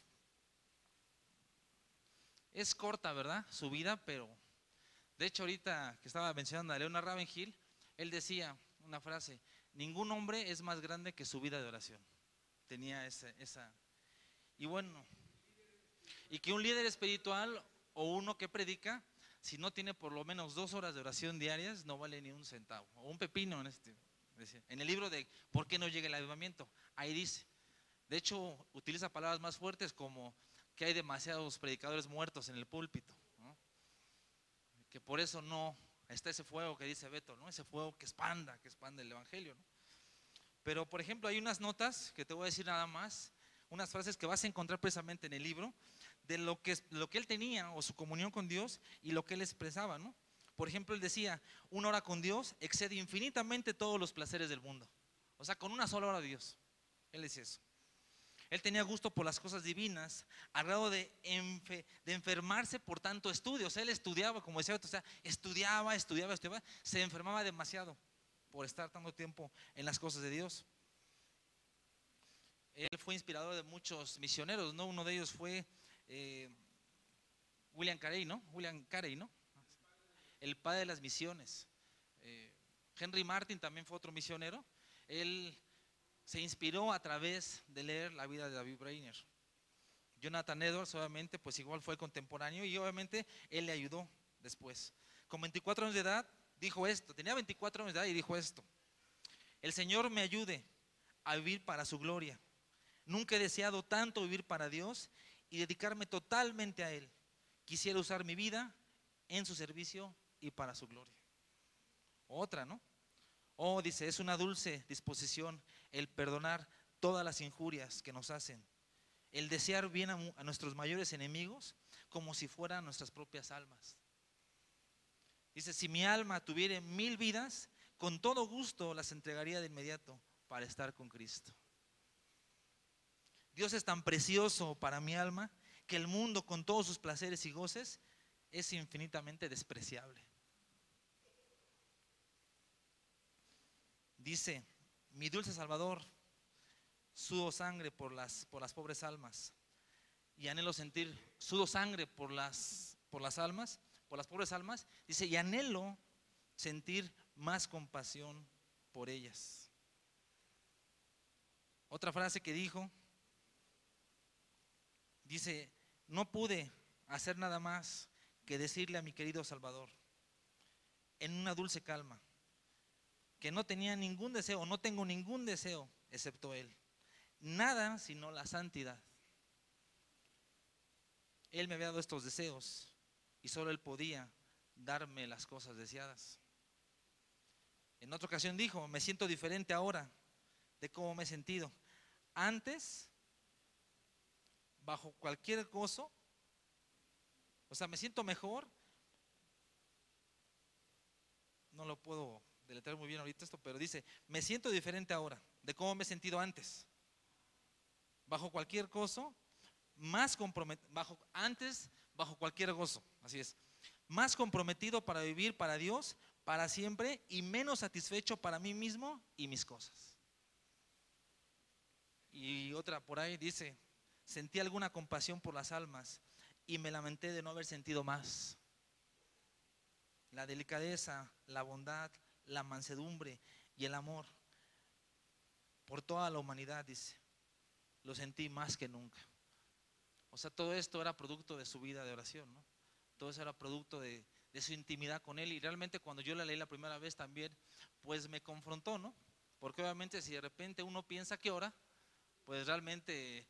es corta, ¿verdad? Su vida, pero de hecho ahorita que estaba mencionando a Leonard Ravenhill, él decía una frase, ningún hombre es más grande que su vida de oración. Tenía esa. Y bueno, y que un líder espiritual o uno que predica, si no tiene por lo menos 2 horas de oración diarias, no vale ni un centavo, o un pepino. En el libro de ¿por qué no llega el avivamiento? Ahí dice, de hecho utiliza palabras más fuertes como que hay demasiados predicadores muertos en el púlpito, ¿no? Que por eso no está ese fuego que dice Beto, ¿no? Ese fuego que expande el evangelio, ¿no? Pero por ejemplo hay unas notas que te voy a decir nada más, unas frases que vas a encontrar precisamente en el libro, de lo que él tenía, o su comunión con Dios, y lo que él expresaba, ¿no? Por ejemplo, él decía, 1 hora con Dios excede infinitamente todos los placeres del mundo. O sea, con una sola hora de Dios. Él decía eso. Él tenía gusto por las cosas divinas, al grado de enfermarse por tanto estudio. O sea, él estudiaba, como decía, o sea, estudiaba, se enfermaba demasiado por estar tanto tiempo en las cosas de Dios. Él fue inspirador de muchos misioneros, ¿no? Uno de ellos fue William Carey, ¿no? William Carey, ¿no? El padre de las misiones. Henry Martin también fue otro misionero. Él se inspiró a través de leer la vida de David Brainerd. Jonathan Edwards, obviamente, pues igual fue contemporáneo y obviamente él le ayudó después. Con 24 años de edad dijo esto, tenía 24 años de edad y dijo esto: el Señor me ayude a vivir para su gloria. Nunca he deseado tanto vivir para Dios y dedicarme totalmente a Él. Quisiera usar mi vida en su servicio y para su gloria. Otra, ¿no? Oh, dice, es una dulce disposición el perdonar todas las injurias que nos hacen, el desear bien a nuestros mayores enemigos como si fueran nuestras propias almas. Dice, si mi alma tuviera 1000 vidas, con todo gusto las entregaría de inmediato para estar con Cristo. Dios es tan precioso para mi alma que el mundo con todos sus placeres y goces es infinitamente despreciable. Dice, mi dulce Salvador, sudo sangre por las pobres almas y anhelo sentir, sudo sangre por las almas, por las pobres almas, dice, y anhelo sentir más compasión por ellas. Otra frase que dijo, dice, no pude hacer nada más que decirle a mi querido Salvador, en una dulce calma, que no tenía ningún deseo, no tengo ningún deseo excepto Él, nada sino la santidad. Él me había dado estos deseos y solo Él podía darme las cosas deseadas. En otra ocasión dijo, me siento diferente ahora de cómo me he sentido. Antes, bajo cualquier gozo, o sea, me siento mejor. No lo puedo deletrear muy bien ahorita esto, pero dice, me siento diferente ahora de cómo me he sentido antes. Bajo cualquier gozo, más comprometido, bajo cualquier gozo, así es, más comprometido para vivir para Dios, para siempre, y menos satisfecho para mí mismo y mis cosas. Y otra por ahí dice, sentí alguna compasión por las almas y me lamenté de no haber sentido más. La delicadeza, la bondad, la mansedumbre y el amor por toda la humanidad, dice, lo sentí más que nunca. O sea, todo esto era producto de su vida de oración, ¿no? Todo eso era producto de su intimidad con Él. Y realmente cuando yo la leí la primera vez también, pues me confrontó, ¿no? Porque obviamente si de repente uno piensa que ora, pues realmente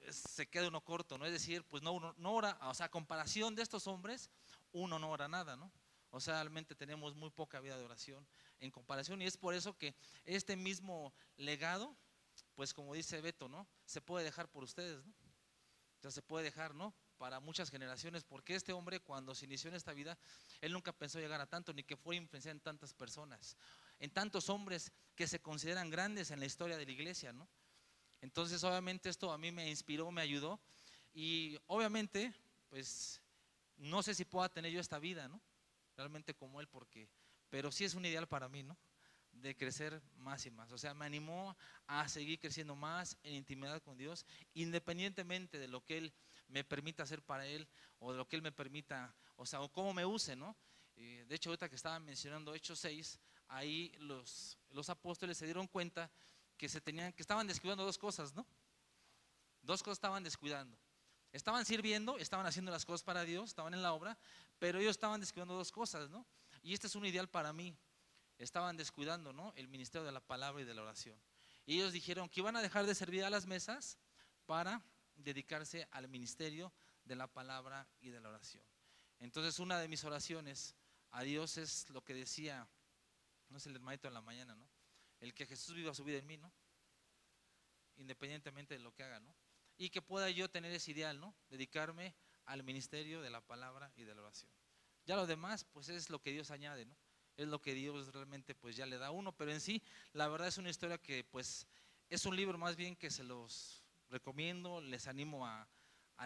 se queda uno corto, ¿no? Es decir, pues no ora, o sea, a comparación de estos hombres, uno no ora nada, ¿no? O sea, realmente tenemos muy poca vida de oración en comparación, y es por eso que este mismo legado, pues como dice Beto, ¿no? Se puede dejar por ustedes, ¿no? O sea, se puede dejar, ¿no? Para muchas generaciones, porque este hombre cuando se inició en esta vida, él nunca pensó llegar a tanto, ni que fuera a influenciar en tantas personas, en tantos hombres que se consideran grandes en la historia de la iglesia, ¿no? Entonces obviamente esto a mí me inspiró, me ayudó, y obviamente pues no sé si pueda tener yo esta vida, ¿no? Realmente como él, pero sí es un ideal para mí, ¿no? De crecer más y más. O sea, me animó a seguir creciendo más en intimidad con Dios, independientemente de lo que Él me permita hacer para Él, o de lo que Él me permita, o sea, o cómo me use, ¿no? De hecho, ahorita que estaban mencionando Hechos 6, ahí los apóstoles se dieron cuenta que estaban descuidando dos cosas, ¿no? Dos cosas estaban descuidando. Estaban sirviendo, estaban haciendo las cosas para Dios, estaban en la obra, pero ellos estaban descuidando dos cosas, ¿no? Y este es un ideal para mí. Estaban descuidando, ¿no? El ministerio de la palabra y de la oración. Y ellos dijeron que iban a dejar de servir a las mesas para dedicarse al ministerio de la palabra y de la oración. Entonces una de mis oraciones a Dios es lo que decía, no es el hermanito en la mañana, ¿no? El que Jesús viva su vida en mí, ¿no? Independientemente de lo que haga, ¿no? Y que pueda yo tener ese ideal, ¿no? Dedicarme al ministerio de la palabra y de la oración. Ya lo demás, pues es lo que Dios añade, ¿no? Es lo que Dios realmente pues ya le da a uno, pero en sí, la verdad es una historia que pues es un libro más bien que se los recomiendo, les animo a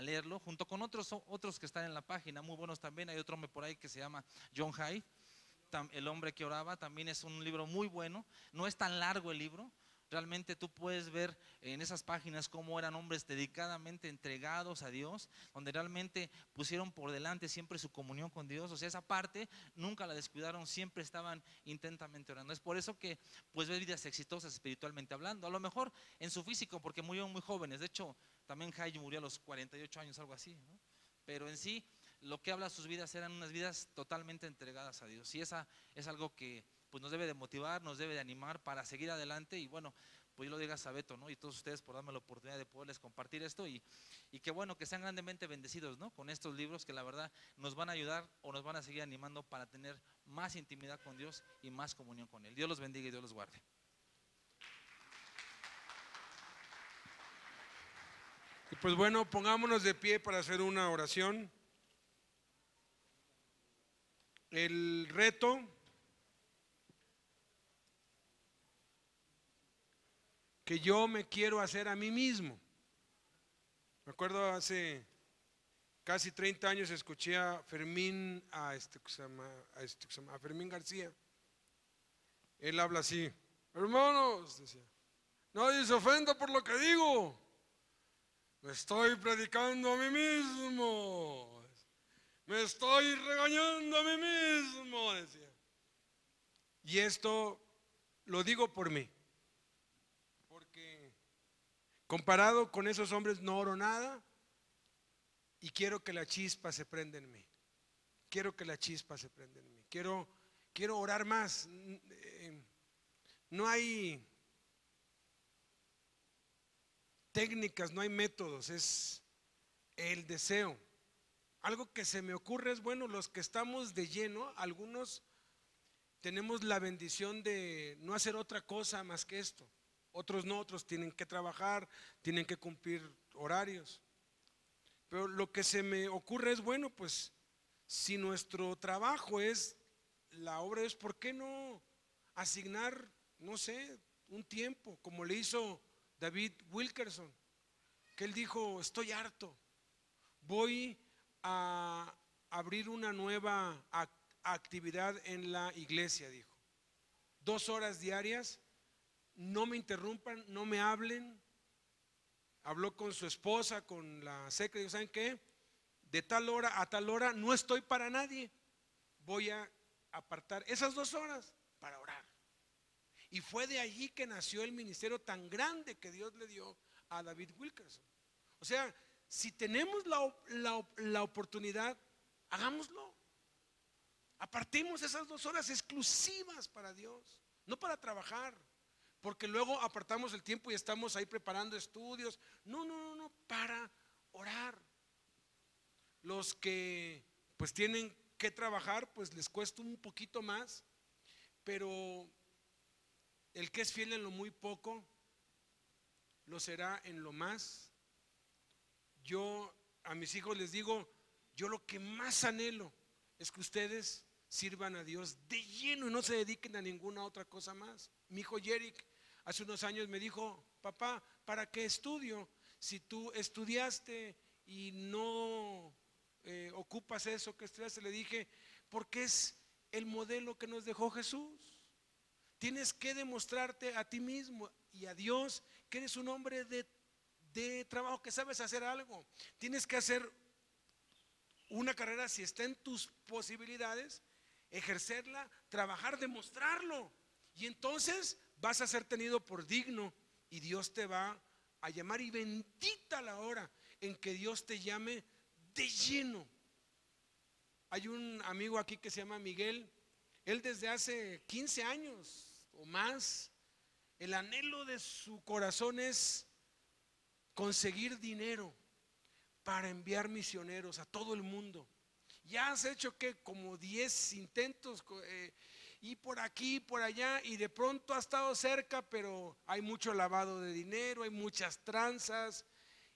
leerlo, junto con otros que están en la página, muy buenos también. Hay otro hombre por ahí que se llama John Hyde, El hombre que oraba, también es un libro muy bueno, no es tan largo el libro, Realmente tú puedes ver en esas páginas cómo eran hombres dedicadamente entregados a Dios, donde realmente pusieron por delante siempre su comunión con Dios. O sea, esa parte nunca la descuidaron, siempre estaban intensamente orando. Es por eso que pues ves vidas exitosas espiritualmente hablando. A lo mejor en su físico, porque murieron muy jóvenes. De hecho, también Jai murió a los 48 años, algo así, ¿no? Pero en sí, lo que habla sus vidas eran unas vidas totalmente entregadas a Dios. Y esa es algo que pues nos debe de motivar, nos debe de animar para seguir adelante. Y bueno, pues yo lo digas a Beto, ¿no? Y todos ustedes por darme la oportunidad de poderles compartir esto. Y qué bueno que sean grandemente bendecidos, ¿no? Con estos libros que la verdad nos van a ayudar o nos van a seguir animando para tener más intimidad con Dios y más comunión con Él. Dios los bendiga y Dios los guarde. Y pues bueno, pongámonos de pie para hacer una oración. El reto que yo me quiero hacer a mí mismo. Me acuerdo hace casi 30 años escuché a Fermín, a Fermín García. Él habla así: hermanos, decía, nadie se ofenda por lo que digo. Me estoy predicando a mí mismo. Me estoy regañando a mí mismo, decía. Y esto lo digo por mí. Porque comparado con esos hombres no oro nada y quiero que la chispa se prenda en mí. Quiero que la chispa se prenda en mí. Quiero orar más. No hay técnicas, no hay métodos, es el deseo. Algo que se me ocurre es, bueno, los que estamos de lleno, algunos tenemos la bendición de no hacer otra cosa más que esto. Otros no, otros tienen que trabajar, tienen que cumplir horarios. Pero lo que se me ocurre es, bueno, pues si nuestro trabajo es la obra, es ¿por qué no asignar, no sé, un tiempo, como le hizo David Wilkerson, que él dijo: estoy harto, voy a abrir una nueva actividad en la iglesia, dijo. 2 horas diarias, no me interrumpan, no me hablen. Habló con su esposa, con la secretaria, dijo: ¿saben qué? De tal hora a tal hora no estoy para nadie, voy a apartar esas 2 horas para orar. Y fue de allí que nació el ministerio tan grande que Dios le dio a David Wilkerson. O sea, si tenemos la oportunidad, hagámoslo. Apartemos esas 2 horas exclusivas para Dios, no para trabajar, porque luego apartamos el tiempo y estamos ahí preparando estudios. No, para orar. Los que pues tienen que trabajar, pues les cuesta un poquito más, pero el que es fiel en lo muy poco, lo será en lo más. Yo a mis hijos les digo, yo lo que más anhelo es que ustedes sirvan a Dios de lleno y no se dediquen a ninguna otra cosa más. Mi hijo Yerick hace unos años me dijo: papá, ¿para qué estudio? Si tú estudiaste y no ocupas eso que estudiaste. Le dije: porque es el modelo que nos dejó Jesús. Tienes que demostrarte a ti mismo y a Dios que eres un hombre de trabajo, que sabes hacer algo. Tienes que hacer una carrera si está en tus posibilidades, ejercerla, trabajar, demostrarlo. Y entonces vas a ser tenido por digno y Dios te va a llamar. Y bendita la hora en que Dios te llame de lleno. Hay un amigo aquí que se llama Miguel. Él desde hace 15 años o más, el anhelo de su corazón es conseguir dinero para enviar misioneros a todo el mundo. Ya has hecho que como 10 intentos y por aquí y por allá, y de pronto ha estado cerca, pero hay mucho lavado de dinero, hay muchas tranzas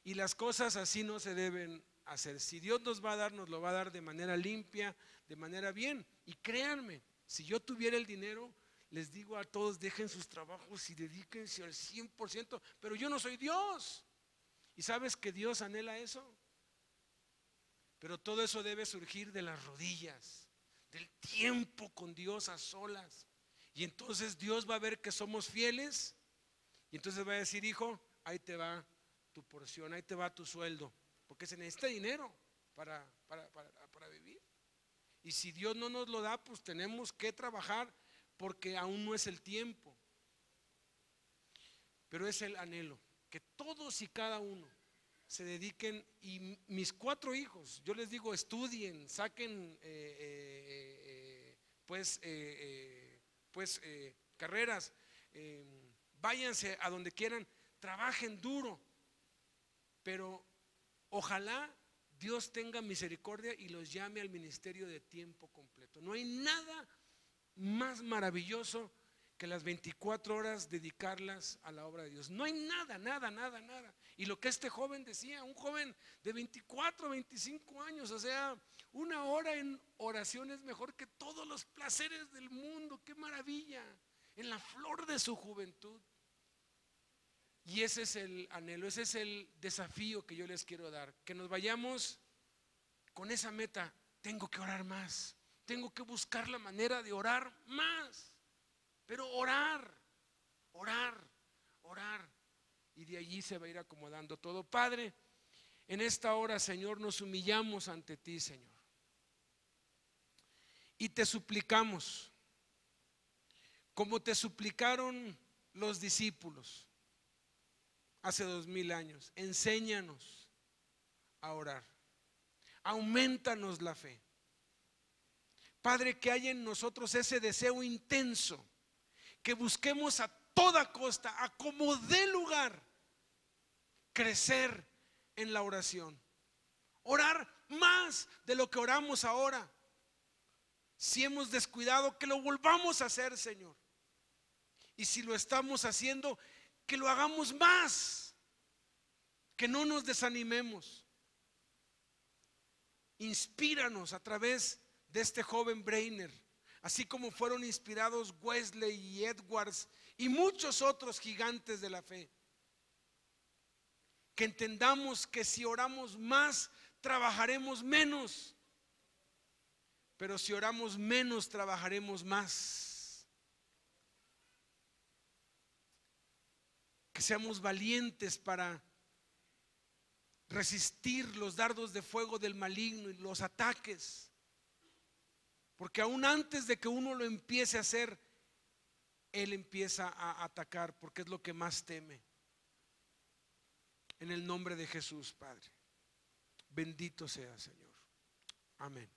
y las cosas así no se deben hacer. Si Dios nos va a dar, nos lo va a dar de manera limpia, de manera bien. Y créanme, si yo tuviera el dinero, les digo a todos: dejen sus trabajos y dedíquense al 100%, pero yo no soy Dios. ¿Y sabes que Dios anhela eso? Pero todo eso debe surgir de las rodillas, del tiempo con Dios a solas. Y entonces Dios va a ver que somos fieles Y entonces va a decir: hijo, ahí te va tu porción, ahí te va tu sueldo, porque se necesita dinero para vivir. Y si Dios no nos lo da, pues tenemos que trabajar, porque aún no es el tiempo. Pero es el anhelo, que todos y cada uno se dediquen. Y mis 4 hijos, yo les digo: estudien, saquen carreras, váyanse a donde quieran, trabajen duro, pero ojalá Dios tenga misericordia y los llame al ministerio de tiempo completo. No hay nada más maravilloso que las 24 horas dedicarlas a la obra de Dios. No hay nada, nada, nada, nada. Y lo que este joven decía, un joven de 24, 25 años, o sea, 1 hora en oración es mejor que todos los placeres del mundo. ¡Qué maravilla! En la flor de su juventud. Y ese es el anhelo, ese es el desafío que yo les quiero dar, que nos vayamos con esa meta. Tengo que orar más, tengo que buscar la manera de orar más, pero orar, orar, orar, y de allí se va a ir acomodando todo. Padre, en esta hora, Señor, nos humillamos ante ti, Señor, y te suplicamos, como te suplicaron los discípulos hace 2000 años: enséñanos a orar, aumentanos la fe. Padre, que haya en nosotros ese deseo intenso, que busquemos a toda costa, a como dé lugar, crecer en la oración, orar más de lo que oramos ahora. Si hemos descuidado, que lo volvamos a hacer, Señor, y si lo estamos haciendo, que lo hagamos más, que no nos desanimemos. Inspíranos a través de este joven Brainer, así como fueron inspirados Wesley y Edwards y muchos otros gigantes de la fe. Que entendamos que si oramos más, trabajaremos menos, pero si oramos menos, trabajaremos más. Que seamos valientes para resistir los dardos de fuego del maligno y los ataques, porque aún antes de que uno lo empiece a hacer, él empieza a atacar, porque es lo que más teme. En el nombre de Jesús, Padre, bendito sea, Señor. Amén.